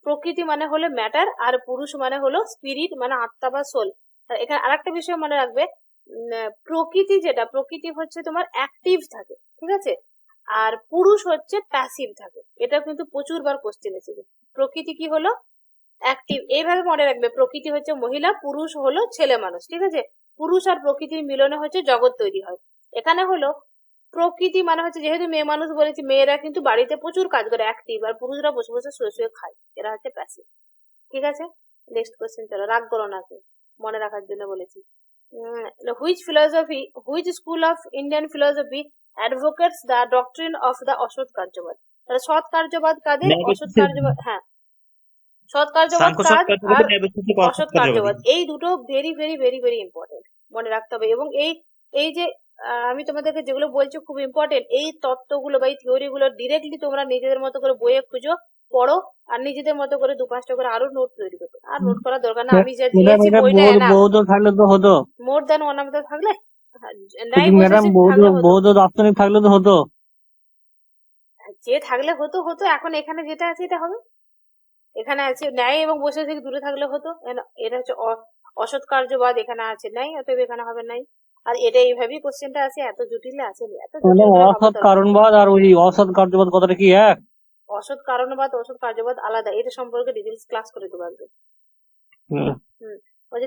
প্রকৃতি মানে হলো ম্যাটার আর পুরুষ মানে হলো স্পিরিট মানে আত্মা বা সোল। এখানে আরেকটা বিষয় মনে রাখবে, প্রকৃতি যেটা, প্রকৃতি হচ্ছে তোমার অ্যাক্টিভ থাকে, ঠিক আছে, আর পুরুষ হচ্ছে প্যাসিভ থাকে। এটা কিন্তু প্রচুর বার কোশ্চেন এসেছে। প্রকৃতি কি হলো, অ্যাক্টিভ, এইভাবে মনে রাখবে, প্রকৃতি হচ্ছে মহিলা, পুরুষ হলো ছেলে মানুষ, ঠিক আছে, পুরুষ আর প্রকৃতির মিলনে হচ্ছে জগৎ তৈরি হয়। এখানে হলো প্রকৃতি মানে হচ্ছে, যেহেতু মেয়ে মানুষ বলেছি, মেয়েরা কিন্তু বাড়িতে প্রচুর কাজ করে অ্যাক্টিভ, আর পুরুষরা বসে বসে শুয়ে শুয়ে খায়, এরা হচ্ছে প্যাসিভ, ঠিক আছে। নেক্সট কোশ্চেন, চলো, রাগ করো না, মনে রাখার জন্য বলেছি। Which school of Indian philosophy advocates the doctrine of the অসৎ কার্যবাদ? তাহলে সৎ কার্যবাদ কাদের? অসৎ কার্যবাদ, হ্যাঁ, সৎ কার্যবাদ কাজ আর অসৎ কার্যবাদ, এই দুটো very very very very important, মনে রাখতে হবে। এবং এই যে আমি তোমাদেরকে যেগুলো বলছি খুব ইম্পর্টেন্ট, এই তত্ত্বগুলো বা এই থিওরি গুলো ডিরেক্টলি তোমরা নিজেদের মতো করে বইয়ে খুঁজো, পড়ো, আর নিজেদের মতো করে 2-5টা করে আরো নোট তৈরি করো। আর নোট করার দরকার না, আমি যা দিয়েছি বইটা বৌদ্ধ থাকলে তো হতো, মোর দেন ওয়ান অফ দ্য থাকলে ম্যাডাম, বৌদ্ধ দার্শনিক থাকলে তো হতো, যে থাকলে হতো হতো, এখন এখানে যেটা আছে এটা হবে। এখানে আছে ন্যায় এবং বসে থেকে দূরে থাকলে হতো, এটা হচ্ছে অসৎ কার্যবাদ, এখানে আছে নাই, অতএব এখানে হবে নাই। আর এটা এইভাবেই কোশ্চেনটা আছে, এত জটিল আছে, এত অসৎ কারণবাদ আর ওই অসৎ কার্যবাদ কথাটা কি এক? অসৎ কারণবাদ অসৎ কার্যবাদ আলাদা, এটা সম্পর্কে ডিটেলস ক্লাস করে দেবো একদম।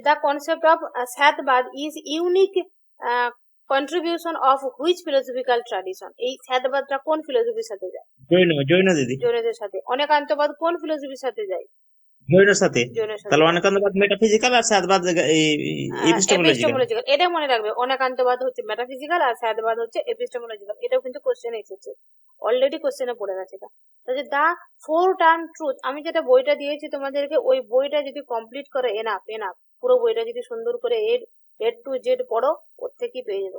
The concept of Syadvada is unique contribution of which philosophical tradition? এই স্যাতবাদটা কোন ফিলোসফির সাথে যায়? জৈন দিদি, জৈনদের সাথে। অনেকান্তবাদ কোন ফিলোসফির সাথে যায়? জৈনের সাথে। তাহলে অনেকান্তবাদ মেটাফিজিক্যাল আর স্যাতবাদ এপিস্টেমোলজিক্যাল। এটা মনে রাখবে, অনেকান্তবাদ হচ্ছে মেটাফিজিক্যাল আর স্যাতবাদ হচ্ছে এপিস্টেমোলজিক্যাল। এটাও কিন্তু কোশ্চেনে এসেছে, অলরেডি কোশ্চেনে পড়ে গেছে এটা। দা ফোর টার্ম ট্রুথ, আমি যেটা বইটা দিয়েছি তোমাদেরকে, ওই বইটা যদি কমপ্লিট করে এনাফ, পুরো বইটা যদি সুন্দর করে এ টু জেড পড়ো, ওর থেকেই পেয়ে যাবে।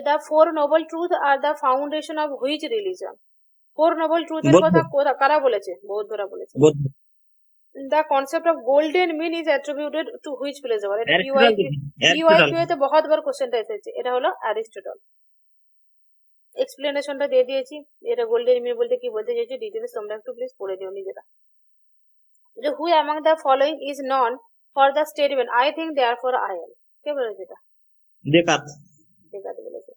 দা ফোর নোবেল ট্রুথ আর the foundation of which religion? Four noble ট্রুথের কথা কারা বলেছে? বৌদ্ধরা বলেছে। The concept of golden mean is attributed to which philosopher? এটা PYQ তে বহুত বার কোশ্চেনটা এসেছে, এটা হলো অ্যারিস্টটল। এক্সপ্লেনেশনটা দিয়ে দিয়েছি, এটা গোল্ডেন মিন বলতে কি বলতে চাইছি ডিটেইলস তোমরা একটু প্লিজ পড়ে দিও নিজেরা। Who among the following is known for the statement I think therefore I am. কে বলেছে এটা? ডেকার্ত। ডেকার্ত বলেছে।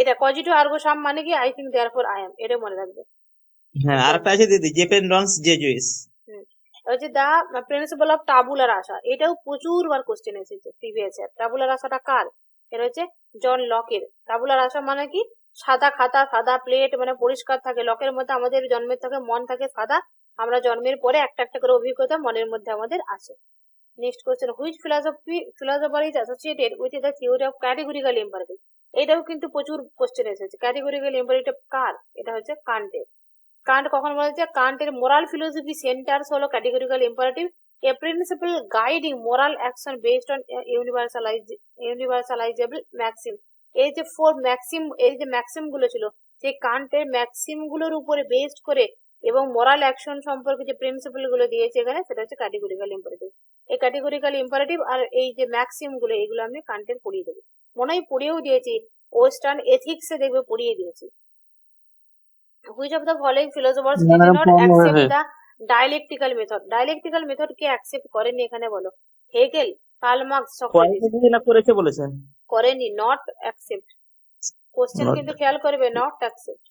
এটা কজিটো আর্গো সাম মানে কি I think therefore I M, এটা মনে রাখবে। হ্যাঁ, আরেকটা আছে দিদি, জেপেন রনস জেজুইস। হচ্ছে দা প্রিন্সিপাল অফ টাবুলা রাসা, এটাও প্রচুর বার কোশ্চেন এসেছে প্রিভিয়াস ইয়ার। টাবুলা রাসাটা কার? এটা হচ্ছে জন লকের। টাবুলা রাসা মানে কি? সাদা খাতা, সাদা প্লেট, মানে পরিষ্কার থাকে। লকের মধ্যে আমাদের জন্মের থেকে মন থাকে সাদা, আমরা জন্মের পরে একটা একটা করে অভিজ্ঞতা মনের মধ্যে আমাদের আসে। Next question, which philosopher is associated with the theory of categorical imperative. এটাও কিন্তু প্রচুর কোশ্চেন এসেছে। ক্যাটেগরিক্যাল ইম্পারেটিভ কার? এটা হচ্ছে কান্টের। কান্ট কখন বলেছে? কান্টের মোরাল ফিলোসফি সেন্টার্স হলো categorical imperative, a principle guiding moral action based on universalisable maxim. এই যে ফোর ম্যাক্সিম, এই যে ম্যাক্সিম গুলো ছিল, সেই কান্টের ম্যাক্সিম গুলোর উপরে বেসড করে এবং মোরাল অ্যাকশন সম্পর্কে যে প্রিন্সিপাল গুলো দিয়েছে এখানে, সেটা হচ্ছে ক্যাটেগরিক্যাল ইম্পারেটিভ। এই ক্যাটেগরিক্যাল ইম্পারেটিভ আর এই যে ম্যাক্সিম গুলো, এগুলো আমি কান্টের পড়িয়ে দেবো। মনে হয় পড়িয়েও দিয়েছি, ওয়েস্টার্ন এথিক্সে দেখবে পড়িয়ে দিয়েছি। Which of the following philosophers did not accept the dialectical method? Dialectical method কে অ্যাকসেপ্ট করেনি এখানে বলো? Hegel, Karl Marx, Socrates. না করেছে বলেছেন, করেনি, নট অ্যাকসেপ্ট। কোশ্চেন কিন্তু খেয়াল করবে, নট অ্যাকসেপ্ট।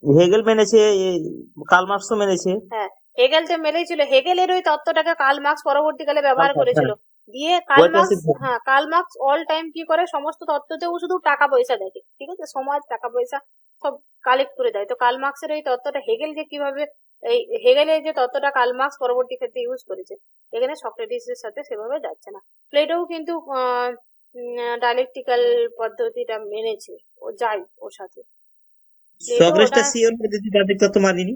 হেগেল মেনেছে, কার্ল মার্কসও মেনেছে। হ্যাঁ, হেগেল তো মেনেছিল। হেগেলের ওই তত্ত্বটাকে কার্ল মার্কস পরবর্তীকালে ব্যবহার করেছিল। দিয়ে কার্ল মার্কস অল টাইম কি করে, সমস্ত তত্ত্বতেও শুধু টাকা পয়সা দেখে, ঠিক আছে, সমাজ, টাকা পয়সা সব কালেক্ট করে দেয়। তো কার্ল মার্কসের এই তত্ত্বটা হেগেল যে কিভাবে, এই হেগেলের যে তত্ত্বটা কার্ল মার্কস পরবর্তী ক্ষেত্রে ইউজ করেছে, এখানে সক্রেটিসের সাথে সেভাবে যাচ্ছে না। প্লেটোও কিন্তু ডায়ালেকটিক্যাল পদ্ধতিটা মেনেছে, ও যায় ওর সাথে। সক্রেটিসটা সিওর দিদি দাদিক তত্ত্ব মানিনি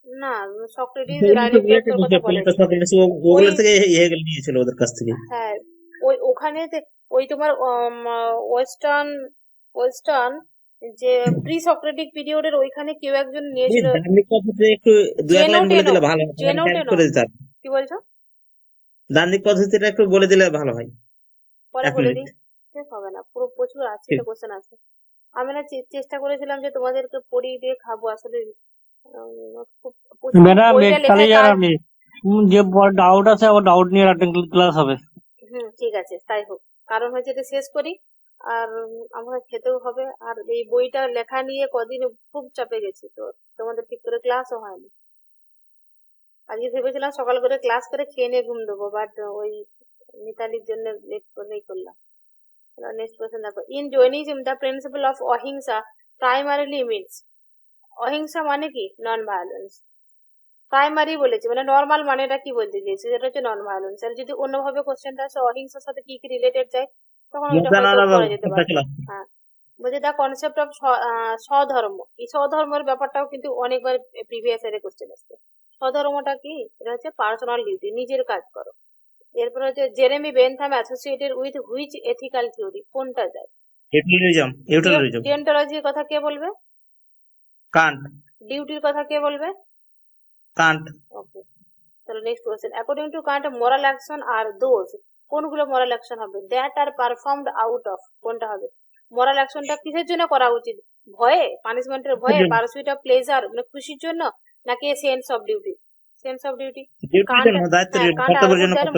না, সক্রেটিস ডায়ালেকটিক্যাল কথা বলেছে। সক্রেটিস ওগুলো থেকে হেগেল নিয়েছিল ওদের কাছ থেকে। হ্যাঁ, ওখানে ওই তোমার ওয়েস্টার্ন যে প্রি সক্রেটিক পিরিয়ডের ওইখানে কেউ একজন নিয়েছিল। একটু দু এক লাইন বলে দিলে ভালো হয়। কি বলছো? দান্দিক পদ্ধতিটা একটু বলে দিলে ভালো হয়। পরে বলে দিই, শেষ হবে না, পুরো প্রচুর আছে, কোশ্চেন আছে। আমি না চেষ্টা করেছিলাম যে তোমাদেরকে পড়িয়ে দিয়ে খাবো, আসলে ম্যাডাম আপনি যে ডাউট আছে আবার ডাউট নিয়ে ক্লাস হবে। ঠিক আছে, তাই হোক। কারণ হচ্ছে এটা শেষ করি, আর আমাকে খেতেও হবে। আর এই বইটা লেখা নিয়ে কদিন খুব চাপে গেছি, তো তোমাদের ঠিক করে ক্লাসও হয়নি। আজকে ভেবেছিলাম সকাল করে ক্লাস করে খেয়ে নিয়ে ঘুম দেবো, বাট ওই মিতালির জন্য লেট করেই করলাম। নেক্সট কোশ্চেন দেখো, in Jainism the principle of অহিংসা প্রাইমারিলি মিনস। অহিংসা মানে কি? Non violence. প্রাইমারি বলেছি মানে নর্মাল, মানেটা কি বলতে চেয়েছি, সেটা হচ্ছে নন ভায়োলেন্স। আর যদি অন্যভাবে কোশ্চেনটা আসে অহিংসার সাথে কি কি রিলেটেড যায়, তখন ওইটা হয়তো করা যেতে পারে। হ্যাঁ, বলছে দ্য কনসেপ্ট অফ স্বধর্ম। এই স্বধর্মের ব্যাপারটাও কিন্তু অনেকবার প্রিভিয়াস ইয়ারে কোশ্চেন আসছে। স্বধর্মটা কি? এটা হচ্ছে পার্সোনাল ডিউটি, নিজের কাজ করো। এরপর হচ্ছে Jeremy Bentham associated with which ethical theory, কোনটা যায়? ইউটিলিজম। ডিওন্টোলজির কথা কে বলবে? কান্ট। ডিউটির কথা কে বলবে? কান্ট। ওকে, তাহলে next question, according to Kant moral action are those, কোনগুলো মোরাল অ্যাকশন হবে? That are performed out of, কোনটা হবে? মোরাল অ্যাকশনটা কিসের জন্য করা উচিত? ভয়ে, পানিশমেন্টের ভয়ে, পারসুইট অফ প্লেজার মানে খুশির জন্য, নাকি sense of duty? Sense of duty.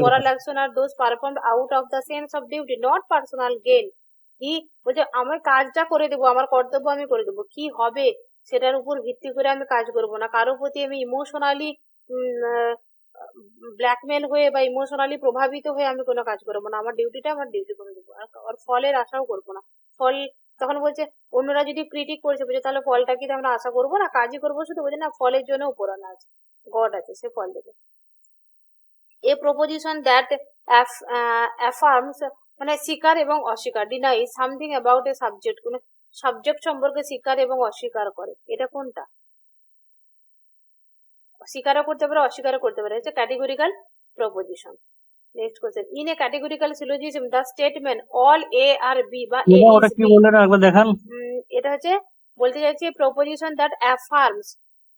Moral action are those performed out of the sense of duty, not personal gain. কি বলছে? আমার কাজটা করে দেবো, আমার কর্তব্য আমি করে দেবো, কি হবে সেটার উপর ভিত্তি করে আমি কাজ করব না। কারোর প্রতি আমি ইমোশনালি ব্ল্যাকমেল হয়ে বা ইমোশনালি প্রভাবিত হয়ে আমি কোনো কাজ করবো না। আমার ডিউটিটা আমার ডিউটি করে দেবো, আর ফলের আশাও করবো না। ফল তখন বলছে, অন্যরা যদি ক্রিটিক করছে, বলছে তাহলে ফলটা কি আমরা আশা করবো না, কাজই করবো শুধু? বলছে না, ফলের জন্য উপরানা আছে, গড আছে, সে ফল দেবে। এ প্রপোজিশন দ্যাট অ্যাফার্মস মানে স্বীকার এবং অস্বীকার, deny something about a subject, কোন সাবজেক্ট সম্পর্কে স্বীকার এবং অস্বীকার করে, এটা কোনটা? স্বীকারও করতে পারে, অস্বীকারও করতে পারে, হচ্ছে categorical proposition. Next question, in a categorical syllogism the statement all A are B বা এ ওটা কি বললেন একবার দেখান। এটা হচ্ছে বলতে চাইছি প্রপোজিশন দ্যাট অ্যাফার্মস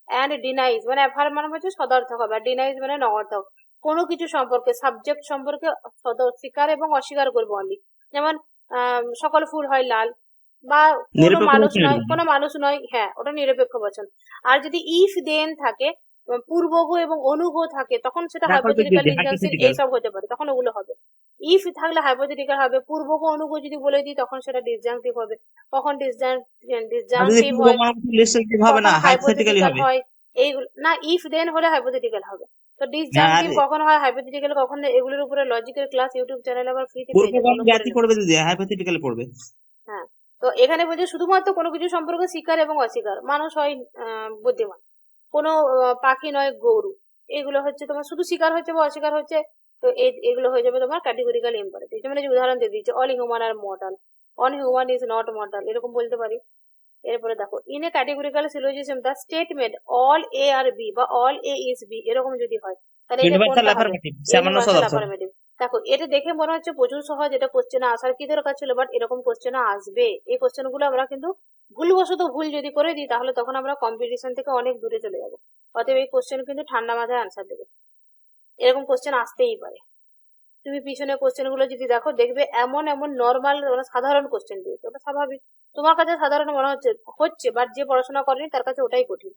এন্ড ডিনাইজ, মানে অ্যাফার্ম মানে হচ্ছে সদর্থক হবে, আর ডিনাইজ মানে নঅর্থক। কোনো কিছু সম্পর্কে, সাবজেক্ট সম্পর্কে স্বীকার এবং অস্বীকার করবো অনলি। যেমন সকল ফুল হয় লাল, বা কোনো মানুষ নয়, হ্যাঁ, ওটা নিরপেক্ষ বচন। আর যদি ইফ দেন থাকে, পূর্বগো এবং অনুগো থাকে তখন সেটা বৈকল্পিক হাইপোথেটিক্যাল বৃদ্ধি, ইনজাংশন hypothetical। এইসব হতে পারে, তখন ওগুলো হবে। ইফ থাকলে হাইপোথেটিক্যাল হবে, পূর্বগো অনুগো যদি বলে দিই তখন সেটা ডিসজাংটিভ হবে। কখন আর যদি ডিসজাংটিভ পূর্ব হয়, পরামর্শ লিস্টেড হবে না, কখন হাইপোথেটিক্যালি হাইপোথেটিক্যাল হবে। হয়, এইগুলো না, ইফ দেন হলে হাইপোথেটিক্যাল হবে। তো হ্যাঁ, ডিসজাংটিভ আরে কখন হয়, হাইপোথেটিক্যাল কখন হয়, এগুলোর উপরে লজিকের ক্লাস ইউটিউব চ্যানেলে আবার ফ্রিতে পূর্ব পেয়ে যাবে, পরামর্শ তোমরা করে ব্যতি নেবে। পড়বে দিদি, হাইপোথেটিক্যালি পড়বে। হ্যাঁ, তো এখানে বলছে শুধুমাত্র কোনো কিছু সম্পর্কে স্বীকার এবং অস্বীকার, মানুষ হয় বুদ্ধিমান, কোনো পাখি নয় গরু, এগুলো হচ্ছে তোমার শুধু স্বীকার হচ্ছে বা অস্বীকার হচ্ছে। তো এগুলো হয়ে যাবে তোমার ক্যাটেগরিক্যাল ইম্পারেটিভ। যেমন এই যে উদাহরণ দিয়ে দিচ্ছে, all human are mortal, on human is not mortal, এরকম বলতে পারি। এরপরে দেখো, in a categorical syllogism the statement all A are B বা অল এ ইজ বি এরকম যদি হয়, তাহলে এটা ইউনিভার্সাল কোনটা হবে? অ্যাফার্মেটিভ, সামান্য ইউনিভার্সাল সদর্থক। অ্যাফার্মেটিভ। দেখো এটা দেখে মনে হচ্ছে প্রচুর সহজ, এটা কোশ্চেনে আসার কি দরকার ছিল, বাট এরকম কোশ্চেনে আসবে। এই কোশ্চেন গুলো আমরা কিন্তু ভুলবশত ভুল যদি করে দিই তাহলে তখন আমরা কম্পিটিশন থেকে অনেক দূরে চলে যাবো। অতএব এই কোশ্চেন কিন্তু ঠান্ডা মাথায় আনসার দেবে, এরকম কোশ্চেন আসতেই পারে। তুমি পিছনে কোশ্চেন গুলো যদি দেখো দেখবে এমন এমন নর্মাল সাধারণ কোশ্চেন দিয়েছে, ওটা স্বাভাবিক, তোমার কাছে সাধারণ মনে হচ্ছে বাট যে পড়াশোনা করেনি তার কাছে ওটাই কঠিন।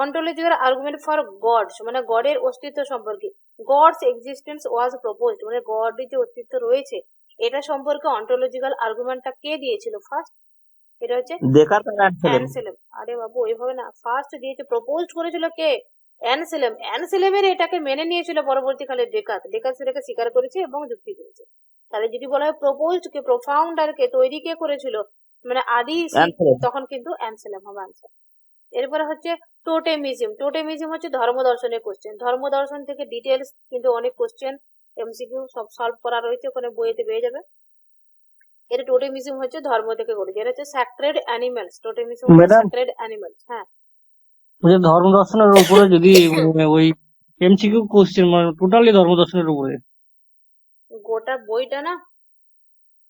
অন্টোলজিক্যাল আর্গুমেন্ট ফর গডস মানে গডের অস্তিত্ব সম্পর্কে, গডস এক্সিস্টেন্স ওয়াজ প্রপোজড মানে গডের যে অস্তিত্ব রয়েছে এটা সম্পর্কে অন্টোলজিক্যাল আর্গুমেন্টটা কে দিয়েছিল ফার্স্ট? এটা হচ্ছে দেকার্ত আর অ্যানসেলেম। অ্যানসেলেম। আরে বাবু ওইভাবে না, ফার্স্ট দিয়েছে, প্রপোজ করেছিল কে? অ্যানসেলেম। অ্যানসেলেমের এটাকে মেনে নিয়েছিল পরবর্তীকালে ডেকার্ত, ডেকার্ত সেটাকে স্বীকার করেছে এবং যুক্তি করেছে। তাহলে যদি বলা হয় প্রপোজড কে, প্রোফাউন্ডার কে, তৈরি কে করেছিল মানে আদি অ্যানসেলেম। তখন কিন্তু অ্যানসেলেম হবে আনসার। এরপরে হচ্ছে টোটেমিজম। টোটেমিজম হচ্ছে ধর্ম দর্শনের কোশ্চেন, ধর্ম দর্শন থেকে ডিটেলস কিন্তু অনেক কোশ্চেন এমসিকিউ সব সলভ করা রয়েছে, ওখানে বইতে পেয়ে যাবে। এটা টোটেমিজম হচ্ছে ধর্ম থেকে করেছে, এটা হচ্ছে স্যাক্রেড অ্যানিমালস, টোটেমিজম হচ্ছে ম্যাডাম স্যাক্রেড অ্যানিমালস। হ্যাঁ, ওই যে ধর্ম দর্শনের উপরে যদি ওই এমসিকিউ কোশ্চেন মানে টোটালি ধর্ম দর্শনের উপরে, গোটা বইটা না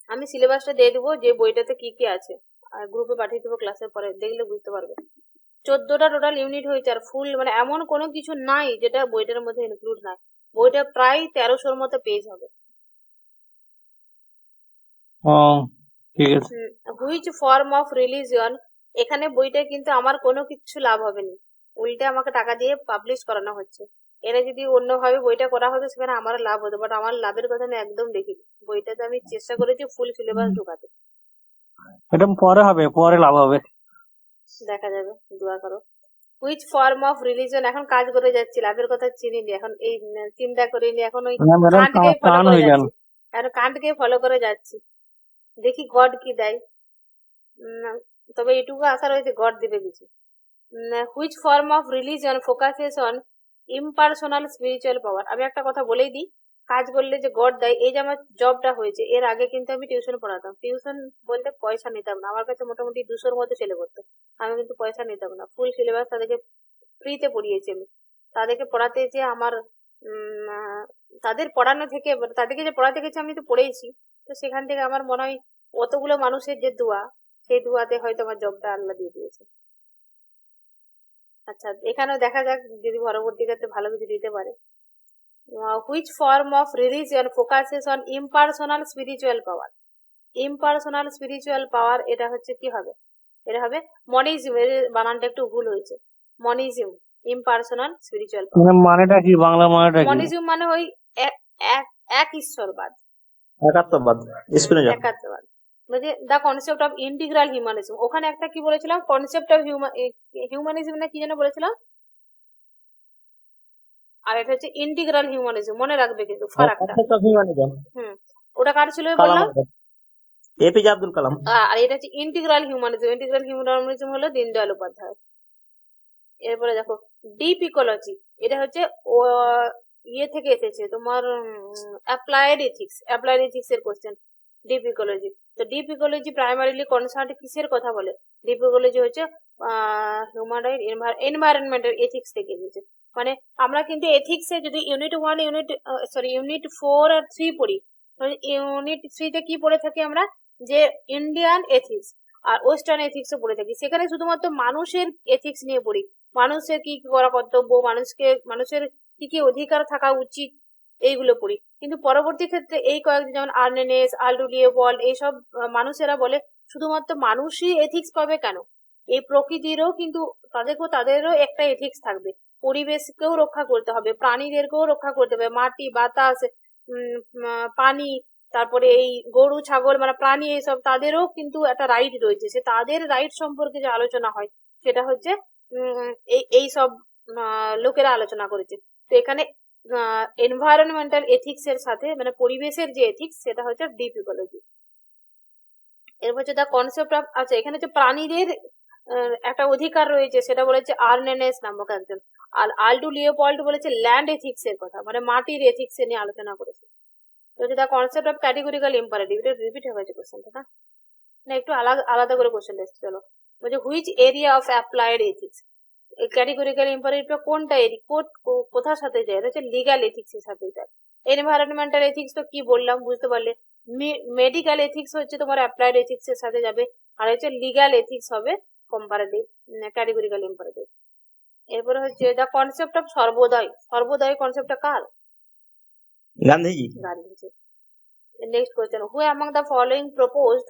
আমি সিলেবাসটা দিয়ে দেবো, যে বইটাতে কি কি আছে, আর গ্রুপে পাঠিয়ে দেবো ক্লাসের পরে, দেখলে বুঝতে পারবে। 14টা টোটাল ইউনিট হয়েছে, আর ফুল মানে এমন কোনো কিছু নাই যেটা বইটার মধ্যে ইনক্লুড নাই। বইটা প্রায় 1300-র মতো পেজ হবে। ও ঠিক আছে। হুইচ ফর্ম অফ রিলিজিয়ন, এখানে বইটা কিন্তু আমার কোনো কিছু লাভ হবে না, উল্টে আমাকে টাকা দিয়ে পাবলিশ করানো হচ্ছে। এরা যদি অন্যভাবে বইটা করা হতো সেখানে আমার লাভ হতো, বাট আমার লাভের কথা আমি একদম দেখিনি। বইটাতে আমি চেষ্টা করেছি ফুল সিলেবাস ঢোকাতে। এটা পরে হবে, পরে লাভ হবে। দেখা যাবে, দোয়া করো। হুইচ ফর্ম অফ রিলিজন, এখন কাজ করে যাচ্ছি, লাভের কথা চিনিনি, এখন এই চিন্তা করিনি, এখন ওই না ম্যাডাম, কান্টকে ফলো টান করে হয়ে যান। যাচ্ছি, এখন কান্টকে ফলো করে যাচ্ছি, দেখি গড কি দেয়। তবে এইটুকু আশা রয়েছে গড দিবে কিছু। Which form of religion focuses on impersonal spiritual power. আমি একটা কথা বলেই দিই, কাজ করলে যে গড দেয়, এই যে আমার জবটা হয়েছে এর আগে কিন্তু আমি টিউশন পড়াতাম, টিউশন বলতে পয়সা নিতাম না, আমার কাছে মোটামুটি 200-র মধ্যে ছেলে পড়তো, আমি কিন্তু পয়সা নিতাম না, ফুল সিলেবাস তাদেরকে ফ্রিতে পড়িয়েছি আমি। তাদেরকে পড়াতে যে আমার তাদের পড়ানো থেকে তাদেরকে যে পড়াতে গেছি আমি তো পড়েইছি, তো সেখান থেকে আমার মনে হয় অতগুলো মানুষের যে দোয়া, সেই দোয়াতে হয়তো আমার জবটা আল্লাহ দিয়ে দিয়েছে। আচ্ছা, এখানেও দেখা যাক যদি পরবর্তীকালে ভালো কিছু দিতে পারে। Which form of religion focuses on impersonal spiritual power. Impersonal spiritual power এটা হচ্ছে কি হবে? এটা হবে মনিজম। এর বানানটা একটু ভুল হয়েছে, মনিজম, ইম্পার্সোনাল স্পিরিচুয়াল পাওয়ার। মানে মানেটা কি, বাংলা মানেটা কি? মনিজম মানে ওই এক ঈশ্বরবাদ, একাত্মবাদ, স্পিনোজা। একাত্মবাদ, মানে the concept of integral humanism. ওখানে একটা কি বলেছিলাম, কনসেপ্ট অফ হিউম্যানিজম না কি যেন বলেছিলাম, আর এটা হচ্ছে ইন্টিগ্রাল হিউম্যানিজম, মনে রাখবে কিন্তু ফারাকটা। ওটা কার ছিল বললাম? এপিজে আব্দুল কালাম। আর এটা হচ্ছে ইন্টিগ্রাল হিউম্যানিজম, ইন্টিগ্রাল হিউম্যানিজম হলো দীনদয়াল উপাধ্যায়। এরপরে দেখো ডিপ ইকোলজি, এটা হচ্ছে ইয়ে থেকে এসেছে তোমার অ্যাপ্লাইড এথিক্স, অ্যাপ্লাইড এথিক্স এর কোশ্চেন ডিপ ইকোলজি। তো ডিপ ইকোলজি প্রাইমারিলি কনসার্ন কিসের কথা বলে? ডিপ ইকোলজি হচ্ছে হিউম্যান রাইট, এনভায়রনমেন্টাল এথিক্স থেকে এসেছে। মানে আমরা কিন্তু এথিক্সে যদি ইউনিট 1, ইউনিট 4 আর 3 পড়ি, ইউনিট 3-তে কি পড়ে থাকি আমরা, যে ইন্ডিয়ান এথিক্স আর ওয়েস্টার্ন এথিক্স পড়ে থাকি, সেখানে শুধুমাত্র মানুষের এথিক্স নিয়ে পড়ি, মানুষের কি করা কর্তব্য, মানুষের কি কি অধিকার থাকা উচিত, এইগুলো পড়ি। কিন্তু পরবর্তী ক্ষেত্রে এই কয়েকজন যেমন আর্নেনেস, আলডু লিওপল্ড, এইসব মানুষেরা বলে শুধুমাত্র মানুষই এথিক্স পাবে কেন, এই প্রকৃতিরও কিন্তু তাদেরও একটা এথিক্স থাকবে, পরিবেশকেও রক্ষা করতে হবে, প্রাণীদেরকেও রক্ষা করতে হবে, মাটি বাতাস পানি, তারপরে এই গরু ছাগল মানে প্রাণী এইসব তাদেরও কিন্তু একটা রাইট রয়েছে, সে তাদের রাইট সম্পর্কে যে আলোচনা হয় সেটা হচ্ছে এই সব লোকেরা আলোচনা করেছে। তো এখানে এনভায়রনমেন্টাল এথিক্স এর সাথে মানে পরিবেশের যে এথিক্স সেটা হচ্ছে ডিপ ইকোলজি। এরপর হচ্ছে দ্য কনসেপ্ট অফ, আচ্ছা এখানে হচ্ছে প্রাণীদের একটা অধিকার রয়েছে সেটা বলেছে আর্নেনেস নামক একজন, আর আল্ডু লিওপল্ড বলেছে ল্যান্ড এথিক্স এর কথা, মানে মাটির এথিক্স এ নিয়ে আলোচনা করেছে। তো the concept of categorical imperative, এটা রিপিট হয়ে গেছে কোশ্চেনটা না, না একটু আলাদা আলাদা করে কোশ্চেন এসেছে। চলো বলছে which area of applied ethics, এই ক্যাটেগরিক্যাল ইম্পারেটিভ কোনটা কোথার সাথে যায়, এটা হচ্ছে লিগ্যাল এথিক্স এর সাথে যায়। এনভায়রনমেন্টাল এথিক্স তো কি বললাম বুঝতে পারলে, মেডিকেল এথিক্স হচ্ছে তোমার অ্যাপ্লাইড এথিক্স এর সাথে যাবে, আর হচ্ছে লিগ্যাল এথিক্স হবে কম্পারেটিভ ক্যাটেগরিক্যাল ইম্পারেটিভ। এরপরে হচ্ছে the concept of Sarvodaya, Sarvodaya কনসেপ্টটা কার? Gandhiji. Gandhiji. Next question, who among the following proposed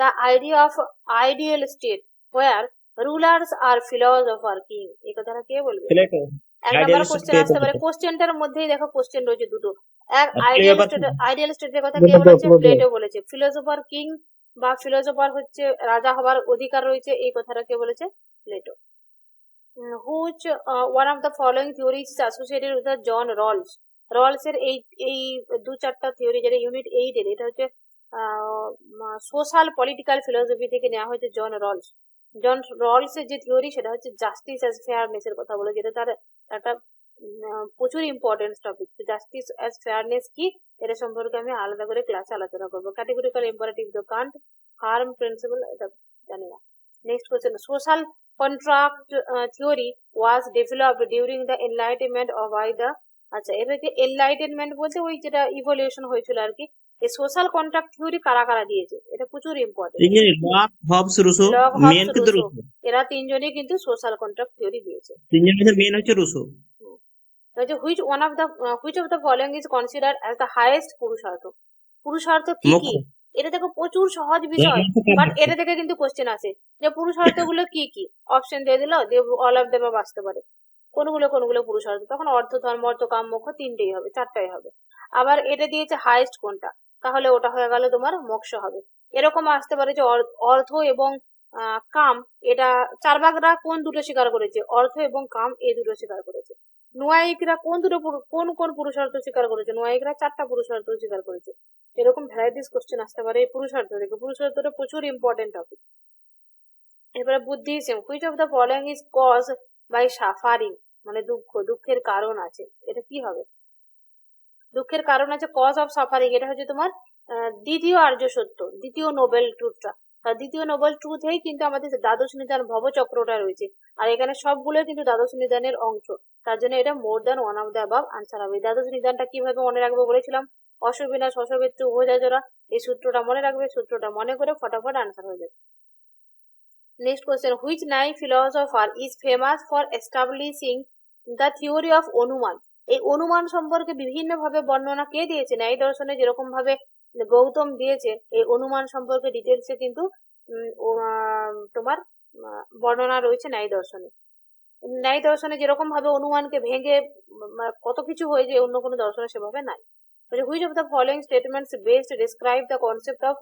the idea of ideal state where rulers are philosopher king, এই কথাটা কে বলবে? প্লেটো। এক নাম্বার কোশ্চেন আসতে পারে, কোশ্চেনটার মধ্যেই দেখো কোশ্চেন রয়েছে দুটো, এক আইডিয়াল স্টেটের কথা কে বলেছে? প্লেটো বলেছে। ফিলোসোফার কিং বা ফিলোসোফার হচ্ছে রাজা হবার অধিকার রয়েছে, এই কথাটা কে বলেছে? Plato. Which one of the following theories is associated with the John Rawls, Rawls এর এই দু চারটা থিওরি যেটা ইউনিট 8 এর, এটা হচ্ছে সোশ্যাল পলিটিক্যাল ফিলোসফি থেকে নেওয়া হয়েছে। জন রলস এর যে থিওরি সেটা হচ্ছে জাস্টিস অ্যাজ ফেয়ারনেস এর কথা বলে, যেটা তার একটা প্রচুর importance topic. Justice as fairness কি, এটা সম্পর্কে আমি আলাদা করে ক্লাসে আলোচনা করবো। Categorical imperative the Kant harm principle, এটা জানি না। Next question, social contract theory was developed during the enlightenment of by the, আচ্ছা এর হচ্ছে এনলাইটেনমেন্ট বলতে ওই যেটা ইভলিউশন হয়েছিল আর কি। এই সোশ্যাল কন্ট্রাক্ট থিওরি কারা কারা দিয়েছে, এটা প্রচুর important. Locke, Hobbes, Rousseau. Main কিন্তু রুসো, এরা তিনজনই কিন্তু সোশ্যাল কন্ট্রাক্ট থিওরি দিয়েছে। তিনজনের মধ্যে মেন হচ্ছে Rousseau. Which of the following is considered as the highest purushartha, purushartha কি কি? এটা দেখো প্রচুর সহজ বিষয়, বাট এটা থেকে কিন্তু কোশ্চেন আসে যে পুরুষার্থ গুলো কি কি, অপশন দিয়ে দিল, অল অফ দেম আসতে পারে, কোনগুলো পুরুষার্থ, তখন অর্থ ধর্ম অর্থ কাম মোক্ষ তিনটেই হবে, চারটাই হবে। আবার এটা দিয়েছে হাইয়েস্ট কোনটা, তাহলে ওটা হয়ে গেল তোমার মোক্ষ হবে। এরকম আসতে পারে যে অর্থ এবং কাম, এটা চার্বাকরা কোন দুটো স্বীকার করেছে? অর্থ এবং কাম এই দুটো স্বীকার করেছে। নুয়ায়িকরা কোন পুরুষার্থ স্বীকার করেছে? নুয়ায়িকরা 4টা পুরুষার্থ স্বীকার করেছে। এরকম ভ্যারাইটিস কোশ্চেন আসতে পারে এই পুরুষার্থ থেকে, পুরুষার্থটা প্রচুর ইম্পর্টেন্ট টপিক। এবারে Buddhism, which of the following is cause by suffering, মানে দুঃখের কারণ আছে, এটা কি হবে? দুঃখের কারণ আছে কজ অফ সাফারিং, এটা হচ্ছে তোমার দ্বিতীয় আর্য সত্য, দ্বিতীয় নোবেল ট্রুথটা। দ্বিতীয় নোবেল ট্রুথেই কিন্তু আমাদের দ্বাদশ নিদান ভবচক্রটা রয়েছে, আর এখানে সবগুলো কিন্তু দ্বাদশ নিদানের অংশ, তার জন্য এটা more than one of the above answer হবে। দ্বাদশ নিদানটা কিভাবে মনে রাখবো বলেছিলাম, অসবিনাশ অসবেত্র উভয়জোড়া, এই সূত্রটা মনে রাখবে, সূত্রটা মনে করে ফটাফট আনসার হয়ে যাবে। নেক্সট কোয়েশ্চেন, হুইচ নাই philosopher is famous for establishing the theory of অনুমান, এই অনুমান সম্পর্কে বিভিন্ন ভাবে বর্ণনা কে দিয়েছে? ন্যায় দর্শনে যেরকম ভাবে গৌতম দিয়েছে, এই অনুমান সম্পর্কে ডিটেলসে কিন্তু তোমার বর্ণনা রয়েছে ন্যায় দর্শনে। ন্যায় দর্শনে যেরকম ভাবে অনুমানকে ভেঙে কত কিছু হয়ে যায়, অন্য কোনো দর্শনে সেভাবে নাই। Which of the following statements best describe the concept of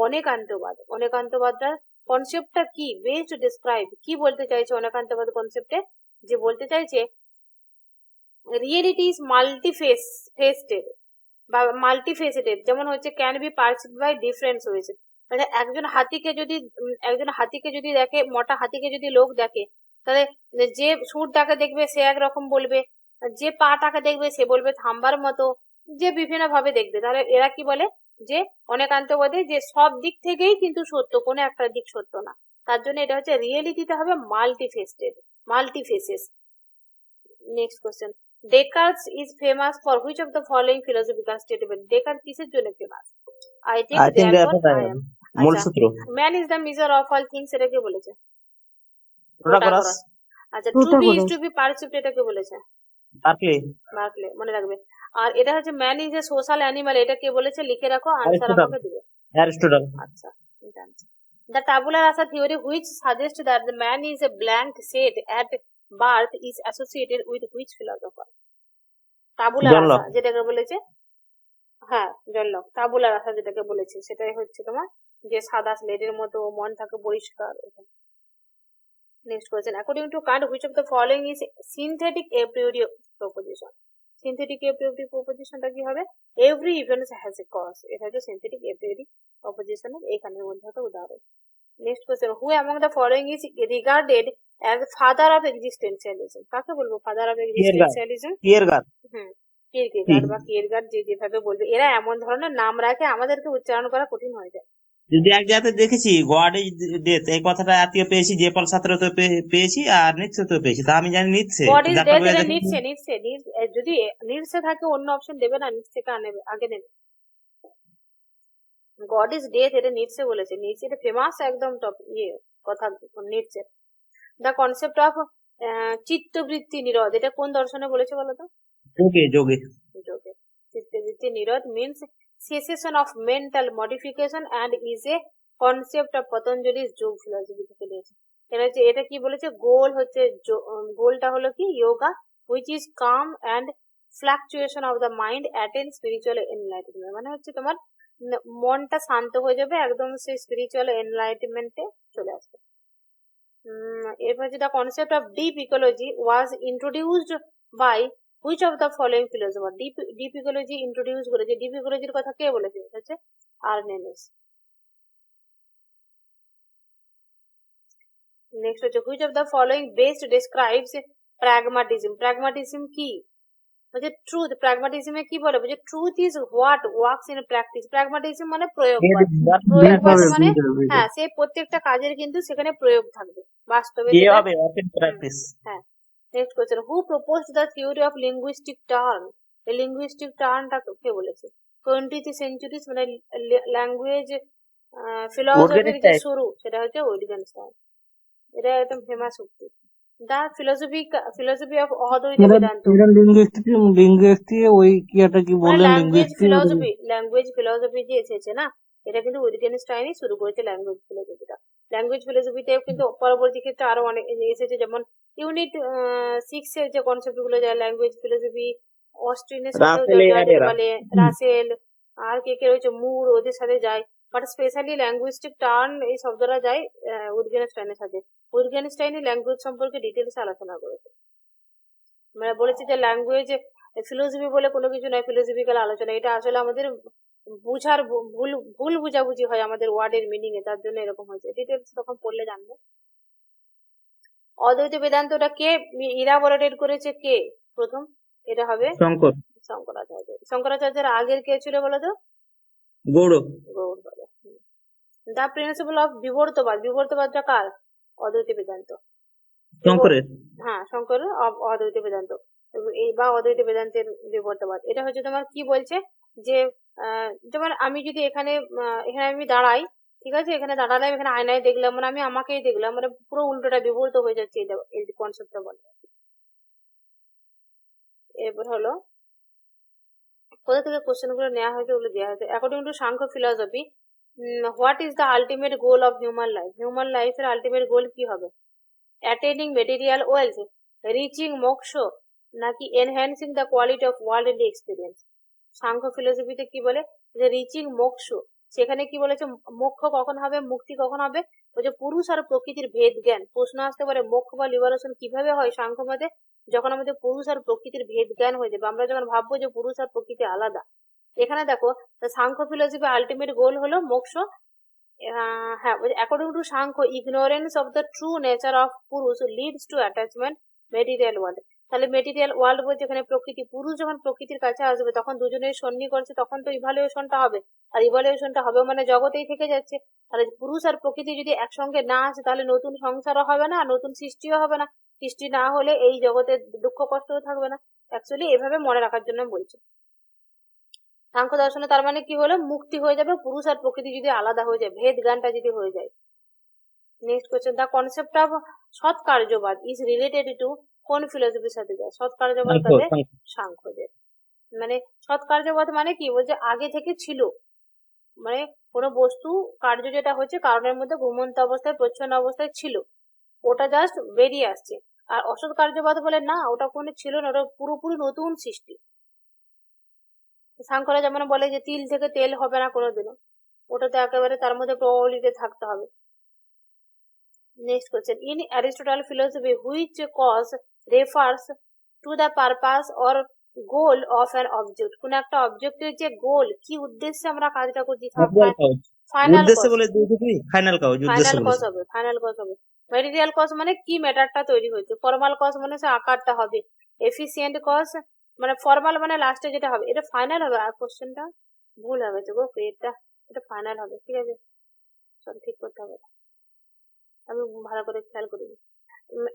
Anekantavada, অনেকান্তবাদটার কনসেপ্টটা কি? বেস্ট ডিসক্রাইব, কি বলতে চাইছে অনেকান্তবাদ কনসেপ্টে? যে বলতে চাইছে রিয়েলিটি ইজ মাল্টিফেসেটেড বা মাল্টিফেসেটেড, যেমন হচ্ছে can be perceived by difference হয়েছে, মানে একজন হাতিকে যদি দেখে, মোটা হাতিকে যদি লোক দেখে, তাহলে যে সুরটাকে দেখবে সে একরকম বলবে, যে পাটাকে দেখবে সে বলবে থাম্বার মতো, যে বিভিন্ন ভাবে দেখবে। তাহলে এরা কি বলে যে অনেকান্তবাদে যে সব দিক থেকেই কিন্তু সত্য, কোনো একটা দিক সত্য না, তার জন্য এটা হচ্ছে রিয়েলিটিতে হবে multifaces. Next question, Descartes is famous for which of the following philosophical statement, Descartes কিসের জন্য famous? I think therefore I am, মূলসূত্র। Man is the measure of all things, এটা কে বলেছে? প্রোটাগরাস। আচ্ছা, to be is to be perceived, এটা কে বলেছে? বার্কলে, মনে রাখবে। আর এটা হচ্ছে man is a social animal, এটা কে বলেছে? লিখে রাখো, আনসার আমাকে দিবে। অ্যারিস্টটল। আচ্ছা, The tabula rasa theory, which suggests that the man is a blank slate at birth, is associated with which philosopher? Tabula John Locke. rasa যেটাকে বলেছে, হ্যাঁ জন লক। টাবুলা রাসা যেটাকে বলেছে সেটাই হচ্ছে তোমার যে সাদা স্লেটের মতো মন থাকে পরিষ্কার। Next question, according to Kant which of the following is synthetic a priori proposition? Synthetic a priori প্রপোজিশনটা কি হবে? Every event has a cause. এটা হচ্ছে সিনথেটিক এ প্রিওরি প্রপোজিশনের এইখানের মধ্যে একটা উদাহরণ। Next question, who among the following is regarded as father of existentialism? কাকে বলবো ফাদার অফ এক্সিস্টেন্সিয়ালিজম? কিয়েরগার। কিরকেগার্ড বা কিরগার্ড যে যেভাবে বলবে, এরা এমন ধরনের নাম রাখে আমাদেরকে উচ্চারণ করা কঠিন হয়ে যায়। যদি এক জায়গাতে দেখেছি গড ইজ ডেথ, এই কথাটা আত্মীয় পেয়েছি, যে পল সাত্রতে পেয়েছি, আর নিশ্চয়তেও পেয়েছি। তা আমি জানি নিচ্ছে গড ইজ যারটা ডেথ বইয়ে এটা দেখেছি। যদি নিডসে থাকে অন্য অপশন দেবে না, নিডসে নেবে আগে নেবে। গড ইজ ডেথ এটা নিডসে বলেছে, নিডসে এটা ফেমাস একদম টপ কথা নিডসে। দ্য কনসেপ্ট অফ চিত্তবৃত্তি নিরোধ এটা কোন দর্শনে বলেছে বলতো? যোগে যোগে। যোগে। চিত্তবৃত্তি নিরোধ means cessation of mental modification and is a concept of Patanjali's যোগ philosophy থেকে নিয়েছে। এটা কি বলেছে? গোলটা হলো কি yoga which is calm and fluctuation of the mind attain spiritual enlightenment, মানে হচ্ছে তোমার মনটা শান্ত হয়ে যাবে, একদম সেই স্পিরিচুয়াল এনলাইটেনমেন্টে চলে আসবে। এরপর যেটা concept of deep ecology was introduced by which of the following philosopher? Deep ecology introduce করেছে, ডিপ ইকোলজির কথা কে বলেছে? হচ্ছে আর্নেনেস। নেক্সট হচ্ছে which of the following best describes pragmatism? Pragmatism কি? বলছে ট্রুথ। প্র্যাগমাটিজমে কি বলে? বলছে truth is what works in practice. Pragmatism মানে প্রয়োগবাদ। প্রয়োগবাদ মানে হ্যাঁ সে প্রত্যেকটা কাজের কিন্তু সেখানে প্রয়োগ থাকবে, বাস্তবে ইয়ে হবে ওপেন প্র্যাকটিস। হ্যাঁ। Next question, who proposed the theory of linguistic turn? এই লিঙ্গুইস্টিক টার্নটা কে বলেছে? 20th সেঞ্চুরিজ মানে ল্যাঙ্গুয়েজ ফিলোসফির যে শুরু সেটা হচ্ছে উইটগেনস্টাইন। এটা একদম ফেমাস উক্তি। দ্য ফিলোসফি অফ অদ্বৈত বেদান্ত। লিঙ্গুইস্টিক ওই কি একটা কি বললেন? ল্যাঙ্গুয়েজ ফিলোসফি যে এসেছে না, এটা কিন্তু উইটগেনস্টাইনই শুরু করেছে ল্যাঙ্গুয়েজ ফিলোসফিটা। ল্যাঙ্গুয়েজ ফিলোসফিতে কিন্তু পরবর্তী ক্ষেত্রে আরো অনেক এসেছে, যেমন ইউনিট 6 এর যে কনসেপ্ট গুলো যায় ল্যাঙ্গুয়েজ ফিলোসফি, অস্ট্রিনের সাথেও বলে, রাসেল আর কে রয়েছে মুর, ওদের সাথে যায়। বাট স্পেশালি ল্যাঙ্গুইস্টিক টার্ন এই শব্দটা যায় উইটগেনস্টাইনের সাথে। উইটগেনস্টাইনই ল্যাঙ্গুয়েজ সম্পর্কে ডিটেলস আলোচনা করেছে, মানে বলেছে যে ল্যাঙ্গুয়েজ ফিলোসফি বলে কোনো কিছু নয়, ফিলোসফিক্যাল আলোচনা। এটা আসলে আমাদের বুঝার ভুল বুঝাবুঝি হয় আমাদের ওয়ার্ডের মিনিং এ, তার জন্য এরকম হয়েছে। ডিটেলস তখন পড়লে জানবো। অদ্বৈত বেদান্তটা কে ইলাবোরেটেড করেছে? কে প্রথম? এটা হবে শঙ্করাচার্য। শঙ্করাচার্যের আগের কে ছিল বলতো? গৌড়। দ্য প্রিন্সিপাল অফ বিবর্তবাদ। বিবর্তবাদটা কার? অদ্বৈত বেদান্ত। শঙ্করের। হ্যাঁ শঙ্কর অদ্বৈত বেদান্ত এই বা অদ্বৈত বেদান্তের বিবর্তবাদ। এটা হচ্ছে তোমার কি বলছে যে যেমন আমি যদি এখানে আমি দাঁড়াই, ঠিক আছে, এখানে দাঁড়ালাম, এখানে আয়নায় দেখলাম, মানে আমি আমাকেই দেখলাম, মানে পুরো উল্টোটা বিবর্ত হয়ে যাচ্ছে, এই কনসেপ্টটা বলে। এরপর হলো কোথা থেকে কোশ্চেন গুলো নেওয়া হয়েছে ওগুলো দেওয়া হয়েছে। According to Samkhya philosophy, what is the ultimate goal of human life? Human লাইফের আলটিমেট গোল কি হবে? Attaining material wealth, reaching moksha, নাকি enhancing the quality of worldly experience? Samkhya ফিলোসফিতে কি বলে? যে রিচিং মোক্ষ। সেখানে কি বলেছে? মোক্ষ কখন হবে, মুক্তি কখন হবে? ওই যে পুরুষ আর প্রকৃতির ভেদ জ্ঞান। প্রশ্ন আসতে পারে মোক্ষ বা লিবারেশন কিভাবে হয় সাংখ্য মতে? যখন আমাদের পুরুষ আর প্রকৃতির ভেদ জ্ঞান হয়ে যাবে, আমরা যখন ভাববো যে পুরুষ আর প্রকৃতি আলাদা। এখানে দেখো সাংখ্য ফিলোসফি আলটিমেট গোল হলো মোক্ষ। হ্যাঁ, according to Samkhya ignorance of the true nature of purusha leads to attachment material world. তাহলে মেটেরিয়াল ওয়ার্ল্ড বলছে এখানে প্রকৃতি। পুরুষ যখন প্রকৃতির কাছে আসবে তখন দুজনের সন্নি করছে, তখন তো ইভালুয়েশনটা হবে, আর ইভালুয়েশনটা হবে মানে জগতেই থেকে যাচ্ছে। তাহলে পুরুষ আর প্রকৃতি যদি একসঙ্গে না আসে তাহলে নতুন সংসারও হবে না, নতুন সৃষ্টিও হবে না। সৃষ্টি না হলে এই জগতে দুঃখ কষ্টও থাকবে না। অ্যাকচুয়ালি এভাবে মনে রাখার জন্য বলছে। সাংখ্য দর্শনে তার মানে কি হলো? মুক্তি হয়ে যাবে পুরুষ আর প্রকৃতি যদি আলাদা হয়ে যায়, ভেদ জ্ঞানটা যদি হয়ে যায়। Next question, the concept of সৎ কার্যবাদ ইজ রিলেটেড টু কোন ফিলোসফির সাথে যায়? সৎ কার্যবাদ তাদের সাংখ্যদের। মানে সৎ কার্যবাদ মানে কি বলছে? আগে থেকে ছিল, মানে কোনো বস্তু কার্য যেটা হচ্ছে কারণের মধ্যে ঘুমন্ত অবস্থায় প্রচ্ছন্ন অবস্থায় ছিল, ওটা জাস্ট বেরিয়ে আসছে। আর অসৎ কার্যবাদ বলে না, ওটা কোনো ছিল না, ওটা পুরোপুরি নতুন সৃষ্টি। সাংখ্যরা যেমন বলে যে তিল থেকে তেল হবে না কোনোদিনও, ওটা তো একেবারে তার মধ্যে প্রবাবিলিটি থাকতে হবে। Next question, in Aristotle philosophy which cause refers to the purpose or goal of an object? কোন একটা অবজেক্টের যে গোল, কি উদ্দেশ্যে আমরা কাজটা করছি, ফাইনাল কাজ ফাইনাল উদ্দেশ্য কজ। বলে দিয়েছি, ফাইনাল কাজ উদ্দেশ্য ফাইনাল কজ বলেছে। হবে, ফাইনাল কজ হবে। ম্যাটেরিয়াল কজ মানে কি ম্যাটারটা তৈরি হয়েছে, ফর্মাল কজ মানে সে আকারটা হবে, এফিসিয়েন্ট কজ মানে ফর্মাল মানে লাস্টে যেটা হবে, এটা ফাইনাল হবে। আর কোশ্চেনটা ভুল হবে তো গো, এটা এটা ফাইনাল হবে, ঠিক আছে, সব ঠিক করতে হবে, আমি ভালো করে খেয়াল করিনি।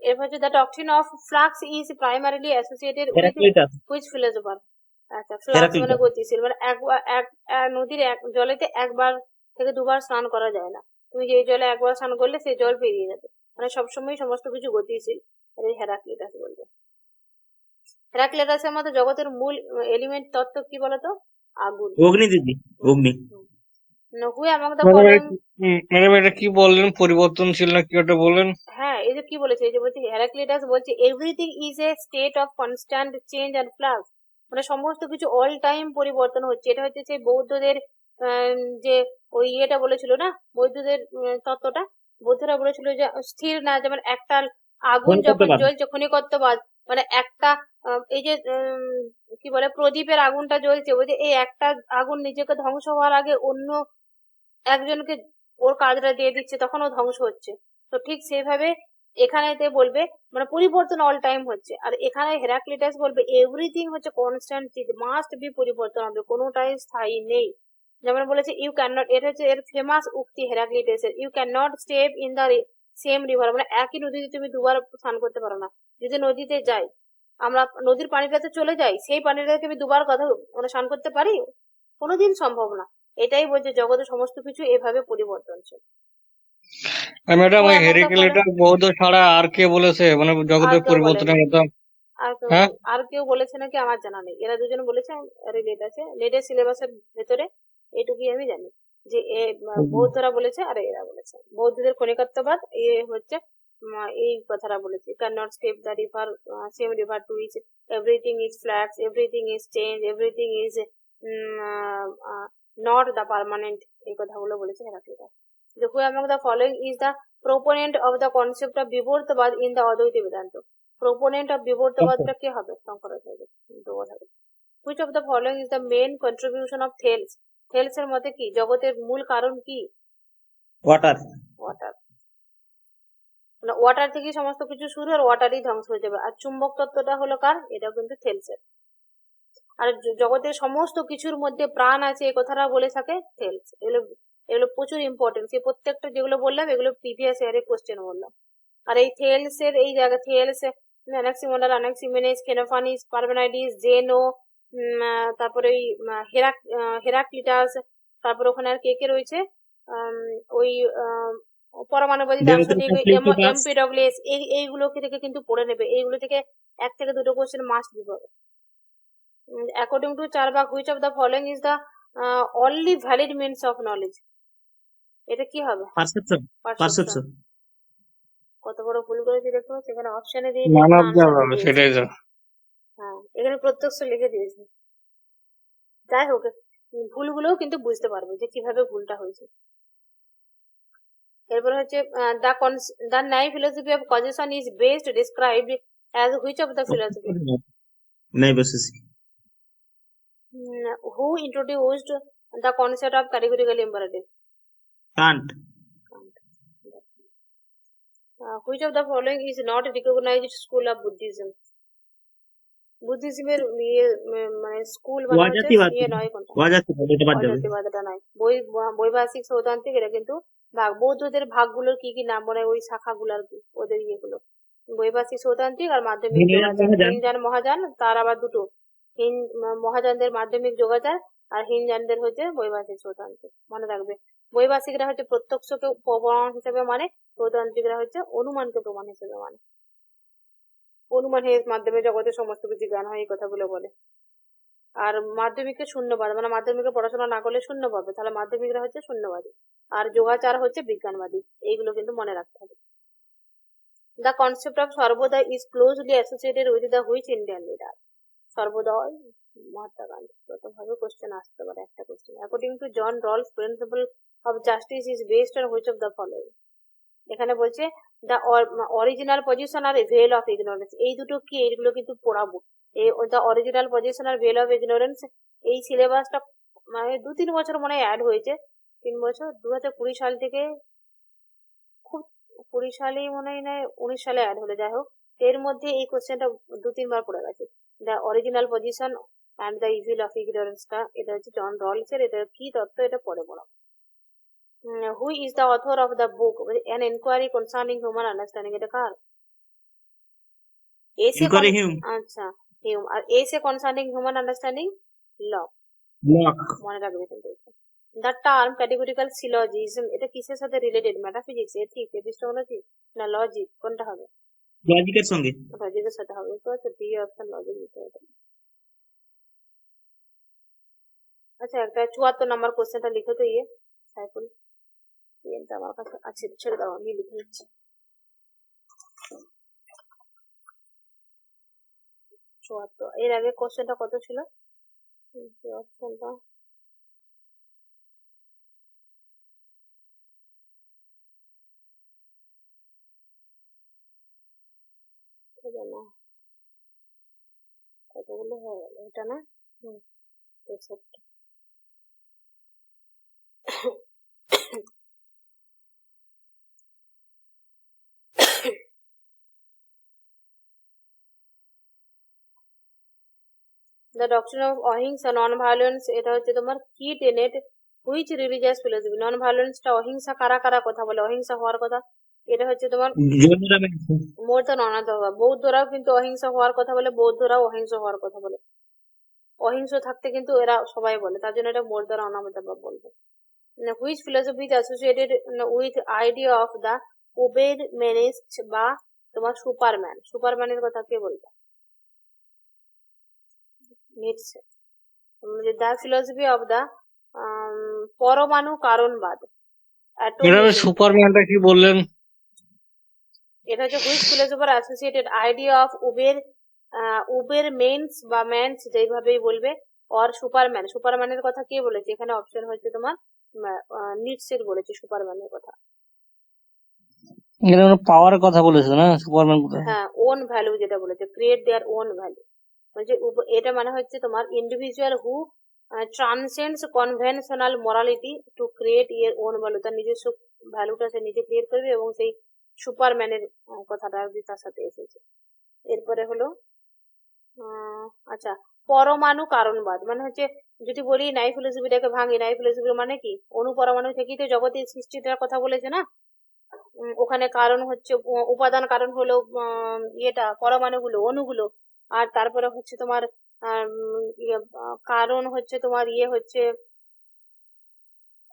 এরপর হচ্ছে the doctrine of flux is primarily associated with Heraclitus. Which philosopher? আচ্ছা, ফ্লাক্স মানে হেরাক্লিটাস। গতিশীল, মানে নদীর জলেতে একবার থেকে দুবার স্নান করা যায় না, তুমি যে জলে একবার স্নান করলে সেই জল পেরিয়ে যাবে, মানে সবসময় সমস্ত কিছু গতিশীল। হেরাক্লিটাস বলবে। হেরাক্লিটাসের মধ্যে জগতের মূল এলিমেন্ট তত্ত্ব কি বলতো? আগুন। অগ্নি দিদি, অগ্নি। হু among the madam following, madam এটা কি বললেন, পরিবর্তনশীল না কি ওটা বলেন? হ্যাঁ এই যে কি বলেছে, এই যে বলছে হেরাক্লিটাস বলছে everything is a state of constant change and flux, মানে সমস্ত কিছু অল টাইম পরিবর্তন হচ্ছে। এটা হচ্ছে সেই বৌদ্ধদের যে ওই ইয়েটা বলেছিল না, বৌদ্ধদের তত্ত্বটা, বৌদ্ধরা বলেছিল যে স্থির না, যেমন একটা আগুন যখন ক্ষণিকত্ববাদ। জ্বলছে, ক্ষণিকত্ববাদ, মানে একটা এই যে কি বলে প্রদীপের আগুনটা জ্বলছে, ওই যে এই একটা আগুন নিজেকে ধ্বংস হওয়ার আগে অন্য একজনকে ওর কাজটা দিয়ে দিচ্ছে, তখন ও ধ্বংস হচ্ছে। তো ঠিক সেইভাবে এখানে বলবে মানে পরিবর্তন অল টাইম হচ্ছে, আর এখানে হেরাক্লিটাস বলবে এভরিথিং হচ্ছে কনস্ট্যান্ট, মাস্ট বি পরিবর্তন হবে, কোনোটাই স্থায়ী নেই। যেমন বলেছে ইউ ক্যান নট, এটা হচ্ছে এর ফেমাস উক্তি হেরাক্লিটাসের, you can not step in the same river, মানে একই নদীতে তুমি দুবার স্নান করতে পারো না। যদি নদীতে যাই আমরা, নদীর পানিটাতে চলে যাই, সেই পানিটাকে আমি দুবার কথা মানে স্নান করতে পারি? কোনোদিন সম্ভব না। এটাই বলছে জগতে সমস্ত কিছু এভাবে পরিবর্তনশীল। ম্যাডাম ও ওই এমন দা ফলো, হেরিকেলিটাস বৌদ্ধ ছাড়া আর কে বলেছে মানে আর জগতের কেউ বলেনি, পরিবর্তনের কথা? আর কেউ হ্যাঁ, বলেনি, আর কেউ বলেছে নাকি আমার জানা নেই, এরা দুজন বলেছে, রিলেট আছে লেটেস্ট সিলেবাসের ভেতরে, এটুকুই আমি জানি যে বৌদ্ধরা বলেছে আর এরা বলেছে। বৌদ্ধদের ক্ষণিকত্ববাদ এ হচ্ছে এই কথাটা বলেছে, can not step the river, same river twice, everything is flux, everything is change, everything is not the permanent, এই কথাগুলো বলেছে Heraclitus. The who among the following is the proponent of the concept of বিবর্তবাদ in the অদ্বৈত Vedanta? প্রোপোনেন্ট of বিবর্তবাদটা কে হবে? Shankaracharya. Which of the following is the main contribution of Thales? Thales এর মতে কি জগতের মূল কারণ কি? ওয়াটার। ওয়াটার, মানে ওয়াটার থেকে সমস্ত কিছু শুরু, আর ওয়াটারই ধ্বংস হয়ে যাবে। আর চুম্বক তত্ত্বটা হলো কার? এটা কিন্তু থেলসের। আর জগতের সমস্ত কিছুর মধ্যে প্রাণ আছে, এই কথাটা বলে থাকে থেলস। এগুলো এগুলো প্রচুর ইম্পর্টেন্ট, এই প্রত্যেকটা যেগুলো বললাম এগুলো প্রিভিয়াস ইয়ারে কোশ্চেন বললাম। আর এই থেলস এর এই জায়গা থেলস, অ্যানাক্সিমন্ডাল, অ্যানাক্সিমেনেস, খেনোফানিস, পারমেনাইডিস, জেনো, তারপরে ওই হেরাক্লিটাস, তারপরে ওখানে আর কে কে রয়েছে, ওই পরমাণুবাদী দার্শনিক এমপিডব্লিউএস, এইগুলো থেকে কিন্তু পড়ে নেবে, এইগুলো থেকে 1 থেকে 2টো কোশ্চেন মাস্ট দিতে হবে। According to Charbagh, which of the following is the only valid means of knowledge? এটা কি হবে? পারসেপশন। পারসেপশন। কত বড় ভুল করেছি দেখো, সেখানে অপশনে দিয়ে মান এখানে অফ আনসার দ্য, দিয়েছি। সেটাই তো। হ্যাঁ, এখানে প্রত্যক্ষ লিখে দিয়েছি। যাই হোক, ভুলগুলোও কিন্তু বুঝতে পারবে যে কিভাবে ভুলটা হয়েছে। এরপর হচ্ছে the Nyaya philosophy of causation is best described as which of the philosophy? নাই বসেছি। Who introduced the concept of categorical imperative? Kant. Which of the following is not recognized school of Buddhism? বুদ্ধিজমের মানে স্কুল মানে হচ্ছে ওয়াজাতিবাদ। ইয়ে নয়, কোনটা? ওয়াজাতিবাদ, এটা বাদ যাবে। অজাতিবাদটা নয়। বৈভাষিক সৌতান্ত্রিক, এটা কিন্তু ভাগ। বৌদ্ধদের ভাগগুলোর কি কি নাম মনে হয়, ওই শাখাগুলোর কি ওদের ইয়েগুলো? বৈভাষিক সৌতান্ত্রিক আর মাধ্যমিক যোগাচার। হিনজান মহাযান, তার আবার দুটো, মহাযানদের মাধ্যমিক যোগাচার আর হিনজানদের হচ্ছে বৈভাষিক সৌতান্ত্রিক। মনে রাখবে, বৈভাষিকরা হচ্ছে প্রত্যক্ষকে প্রমাণ হিসেবে মানে, সৌতান্ত্রিকরা হচ্ছে অনুমানকে প্রমাণ হিসেবে মানে। অনুমানের মাধ্যমে জগতের সমস্ত কিছু জ্ঞান হয়, এই কথাগুলো বলে। আর মাধ্যমিকে শূন্যবাদ, মানে মাধ্যমিকে পড়াশোনা না করলে শূন্য পাবে, তাহলে মাধ্যমিকরা হচ্ছে শূন্যবাদী। আর যোগাচার হচ্ছে বিজ্ঞানবাদী। এইগুলো কিন্তু মনে রাখতে হবে। The concept of Sarvodaya is closely associated with the which Indian leader? Sarvodaya Mahatma Gandhi. ভাবে কোশ্চেন আসতে পারে একটা question. According to John Rawls principle of justice is based on which of the following? এখানে বলছে দ্য অরিজিনাল পজিশন আর ভেল অফ ইগনোরেন্স। এই দুটো কি, এইগুলো কিন্তু পড়াবো। এই দ্য অরিজিনাল পজিশন আর ভেল অফ ইগনোরেন্স, এই সিলেবাসটা মানে 2-3 বছর মনে হয় অ্যাড হয়েছে। 3 বছর, 2020 সাল থেকে, খুব 20 সালেই মনে হয় না 19 সালে অ্যাড হলে, যাই হোক এর মধ্যে এই কোশ্চেনটা 2-3 বার পড়ে গেছে। The original position and the evil of ইগনোরেন্সটা, এটা হচ্ছে জন রলস এর। এটা কি তত্ত্ব, এটা পরে পড়াবো। হু is the author of the book an enquiry concerning human understanding? এটা কার? এসে ইনকোয়ারি হিউম। আচ্ছা, হিউম। আর এসে concerning human understanding lock. Block. মনে রাখবে কিন্তু। দ্য টার্ম ক্যাটেগরিক্যাল সিলজিজম, এটা কিসের সাথে রিলেটেড? মেটাফিজিক্স, এথিক্স, এপিস্টেমোলজি না লজিক? কোনটা হবে? লজিকের সঙ্গে। লজিকের সাথে হবে। তো আচ্ছা, ডি অপশন লজিক দিতে হবে। আচ্ছা, একটা 74 নম্বর কোশ্চেনটা লিখে তো সাইফুল, পেনটা আমার কাছে আছে, ছেড়ে দাও, আমি লিখে নিচ্ছি। 74। এর আগে কোশ্চেনটা কত ছিল? অপশনটা কতগুলো হয়ে গেল, এটা না? হুম, 63। দ্য ডক্ট্রিন অফ অহিংসা নন ভায়োলেন্স, এটা হচ্ছে তোমার কি টেনেট হুইচ রিলিজিয়াস ফিলোসফি? নন ভায়োলেন্সটা, অহিংসা কারা কারা কথা বলে, অহিংসা হওয়ার কথা? এটা হচ্ছে তোমার জৈনরা মেনেছে। মোর দ্যান অনাথ হওয়া। বৌদ্ধরাও কিন্তু অহিংসা হওয়ার কথা বলে, বৌদ্ধরাও অহিংস হওয়ার কথা বলে। অহিংস থাকতে কিন্তু এরা সবাই বলে, তার জন্য এটা মোর দ্যান অনাথ বলবে। Which philosophy is associated with idea of the Ubermensch বা তোমার সুপারম্যান? সুপারম্যানের কথা কে বলবে? Nietzsche. The philosophy of the পরমাণু কারণবাদ, এভাবে সুপারম্যানটা কি বললেন? এটা হচ্ছে which philosopher associated idea of Ubermensch বা ম্যানস, যেইভাবেই বলবে, অর সুপারম্যান। সুপারম্যানের কথা কে বলেছে? এখানে অপশন হচ্ছে তোমার নিটসের বলেছে সুপারম্যানের কথা। এখানে পাওয়ার কথা বলেছে না সুপারম্যান? হ্যাঁ, ওন ভ্যালু যেটা বলেছে, ক্রিয়েট দেয়ার ওন ভ্যালু। বলছে এটা মানে হচ্ছে তোমার individual who transcends conventional morality to create your own value. তার নিজস্ব ভ্যালুটা সে নিজে ক্রিয়েট করবে, এবং সেই সুপারম্যানের কথাটা তার সাথে এসেছে। এরপরে হলো আচ্ছা, পরমাণু কারণবাদ মানে হচ্ছে, যদি বলি নাই ফিলোসফিটাকে ভাঙি, নাই ফিলোসফি মানে কি, অনুপরমাণু থেকেই তো জগতের সৃষ্টিটার কথা বলেছে না? ওখানে কারণ হচ্ছে উপাদান, কারণ হলো ইয়েটা পরমাণুগুলো, অণুগুলো। আর তারপরে হচ্ছে তোমার কারণ হচ্ছে তোমার হচ্ছে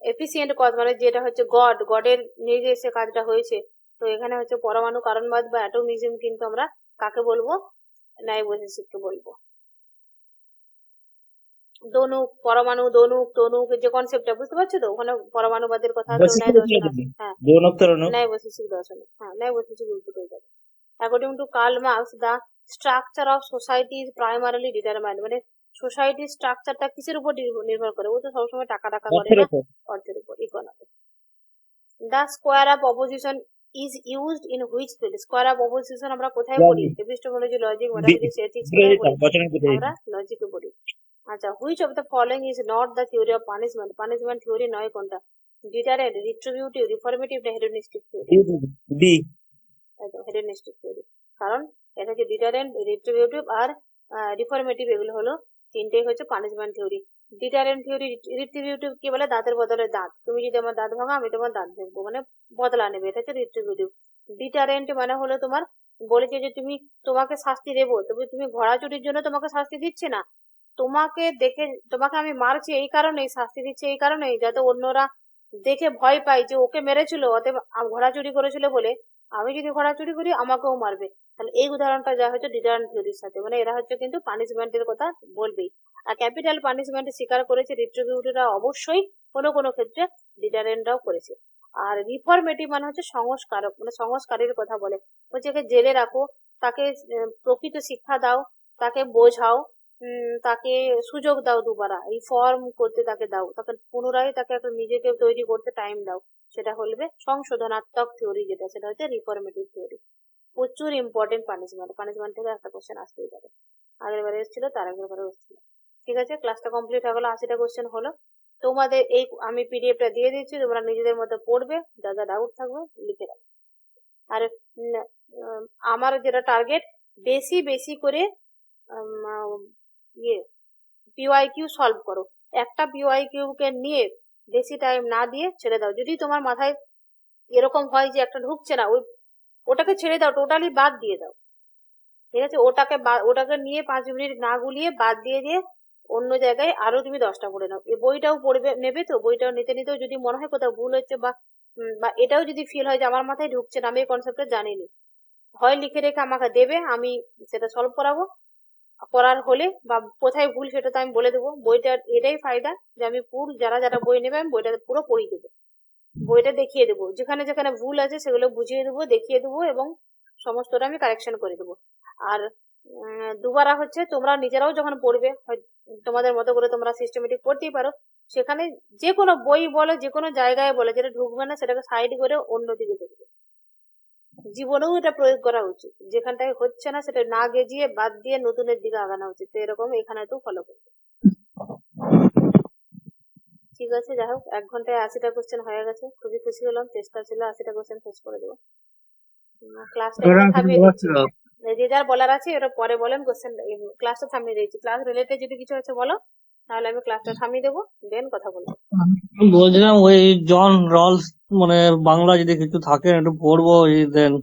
এফিসিয়েন্ট কজ, মানে যেটা হচ্ছে গডের নির্দেশে কাজটা হয়েছে। তো এখানে হচ্ছে পরমাণু কারণবাদ বা অ্যাটমিজম, কিন্তু আমরা কাকে বলবো? নাইবোসিসকে বলবো। দনুক, পরমাণু, দনুক, তনুক, যে কনসেপ্টটা বুঝতে পারছো তো, ওখানে পরমাণুবাদের কথা আছে, ন্যায় দর্শন আছে। হ্যাঁ, নাইবোসিসিক দর্শন, হ্যাঁ নাইবোসিসিক ইনপুট হয়ে যাবে। According to Karl Marx, the structure of society is primarily determined, মানে সোসাইটির স্ট্রাকচারটা কিসের উপর নির্ভর করে? ও তো সবসময় টাকা করে না, অর্থের উপর, economy. The square of opposition is used in which field? Square of opposition আমরা কোথায় পড়ি? এপিস্টেমোলজি, লজিক, মেটাফিজিক্স, এথিক্স, আমরা লজিকে পড়ি। আচ্ছা, which of the following is not the theory of punishment? Punishment theory নয় কোনটা? ডিটারেন্ট, রিট্রিবিউটিভ, রিফর্মেটিভ না হেডোনিস্টিক থিওরি? ডি। হেডোনিস্টিক থিওরি। কারণ এটা হচ্ছে ডিটারেন্ট, রিট্রিবিউটিভ আর রিফর্মেটিভ, এগুলো হলো তিনটেই হচ্ছে পানিশমেন্ট থিওরি। ডিটারেন্ট থিওরি, রিট্রিবিউটিভ কি বলে? দাঁতের বদলে দাঁত। তুমি যদি আমার দাঁত ভাঙো, আমি তোমার দাঁত ভাঙবো, মানে বদলা নেবে, এটা হচ্ছে রিট্রিবিউটিভ। ডিটারেন্ট মানে হলো তোমার বলেছে যে তোমাকে শাস্তি দেবো, তবে তুমি ঘোড়া চুরির জন্য তোমাকে শাস্তি দিচ্ছে না, তোমাকে দেখে, তোমাকে আমি মারছি এই কারণেই, শাস্তি দিচ্ছে এই কারণেই, যাতে অন্যরা দেখে ভয় পায় যে ওকে মেরেছিল, অতএব ঘোড়া চুরি করেছিল বলে আমি যদি ঘোড়া চুরি করি আমাকেও মারবে। তাহলে এই উদাহরণটা যা হচ্ছে ডিটারেন্ট থিওরির সাথে, মানে এরা হচ্ছে কিন্তু পানিশমেন্টের কথা বলবেই। আর ক্যাপিটাল পানিশমেন্ট স্বীকার করেছে রিট্রিবিউটররা, অবশ্যই কোনো কোনো ক্ষেত্রে ডিটারেন্টরাও করেছে। আর রিফরমেটিভ মানে হচ্ছে সংস্কারক, মানে সংস্কারের কথা বলে, বলছে একে জেলে রাখো, তাকে প্রকৃত শিক্ষা দাও, তাকে বোঝাও, তাকে সুযোগ দাও, দুবারা রিফর্ম করতে তাকে দাও, তাকে পুনরায় তাকে একটা নিজেকে তৈরি করতে টাইম দাও। সেটা হলবে সংশোধনাত্মক থিওরি, যেটা সেটা হচ্ছে রিফরমেটিভ থিওরি। প্রচুর ইম্পর্টেন্ট পানিশমেন্ট থেকে একটা কোশ্চেন আসতেই পারে। আগের বারে এসেছিল, তার আগের বারে এসেছিল। ঠিক আছে, ক্লাসটা কমপ্লিট হয়ে গেলো, 80টা কোশ্চেন হলো। তোমাদের এই আমি পিডিএফটা দিয়ে দিচ্ছি, তোমরা নিজেদের মধ্যে পড়বে, যা যা ডাউট থাকবে লিখে রাখবে। আর আমার যেটা টার্গেট, বেশি বেশি করে ইয়ে পিওয়াইকিউ সলভ করো। একটা পিওয়াইকিউ কে নিয়ে বেশি টাইম না দিয়ে ছেড়ে দাও। যদি তোমার মাথায় এরকম হয় যে একটা ঢুকছে না, ওটাকে ছেড়ে দাও, টোটালি বাদ দিয়ে দাও। ঠিক আছে, ওটাকে নিয়ে 5 মিনিট না গুলিয়ে বাদ দিয়ে দিয়ে অন্য জায়গায় আরো তুমি 10টা পড়ে নাও। এই বইটাও পড়বে, নেবে তো বইটাও নিতে নিতেও যদি মনে হয় কোথাও ভুল হচ্ছে বা এটাও যদি ফিল হয় যে আমার মাথায় ঢুকছে না, আমি এই কনসেপ্টটা জানিনি, হয় লিখে রেখে আমাকে দেবে, আমি সেটা সলভ করাবো। করার হলে বা কোথায় ভুল সেটা তো আমি বলে দেবো। বইটার এটাই ফায়দা যে আমি পুরো যারা যারা বই নেবে আমি বইটা পুরো পড়িয়ে দেবো, বইটা দেখিয়ে দেবো, যেখানে যেখানে ভুল আছে সেগুলো বুঝিয়ে দেবো, দেখিয়ে দেবো, এবং সমস্তটা আমি কারেকশন করে দেবো। আর দুবারা হচ্ছে তোমরা নিজেরাও যখন পড়বে, তোমাদের মতো করে তোমরা সিস্টেমেটিক পড়তেই পারো, সেখানে যে কোনো বই বলো, যে কোনো জায়গায় বলো, যেটা ঢুকবে না সেটাকে সাইড করে অন্যদিকে দেখবে। জীবনেও এটা প্রয়োগ করা উচিত, যেখানটায় হচ্ছে না সেটা না গেজিয়ে বাদ দিয়ে নতুনের দিকে আগানো উচিত। তো এরকম এখানে তো ফলো করবে। ঠিক আছে, যাই হোক 1 ঘন্টায় 80টা কোশ্চেন হয়ে গেছে, খুবই খুশি হলাম। চেষ্টা ছিল 80টা কোশ্চেন শেষ করে দেবো। ক্লাসটা এখানে থামিয়ে দিচ্ছি। যে যার বলার আছে ওরা পরে বলেন, কোশ্চেন ক্লাসটা থামিয়ে দিচ্ছি। ক্লাস রিলেটেড যদি কিছু আছে বলো, তাহলে আমি ক্লাসটা থামিয়ে দেবো, দেন কথা বলবো। বলছিলাম ওই জন রলস, মানে বাংলা যদি কিছু থাকে একটু পড়বো, দেন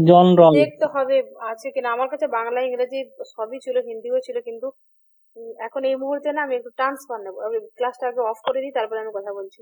জন রল। দেখতে হবে আছে কিনা, আমার কাছে বাংলা ইংরেজি সবই ছিল, হিন্দিও ছিল, কিন্তু এখন এই মুহূর্তে না আমি একটু ট্রান্সফার নেবো। আমি ক্লাসটা আগে অফ করে দিই, তারপরে আমি কথা বলছি।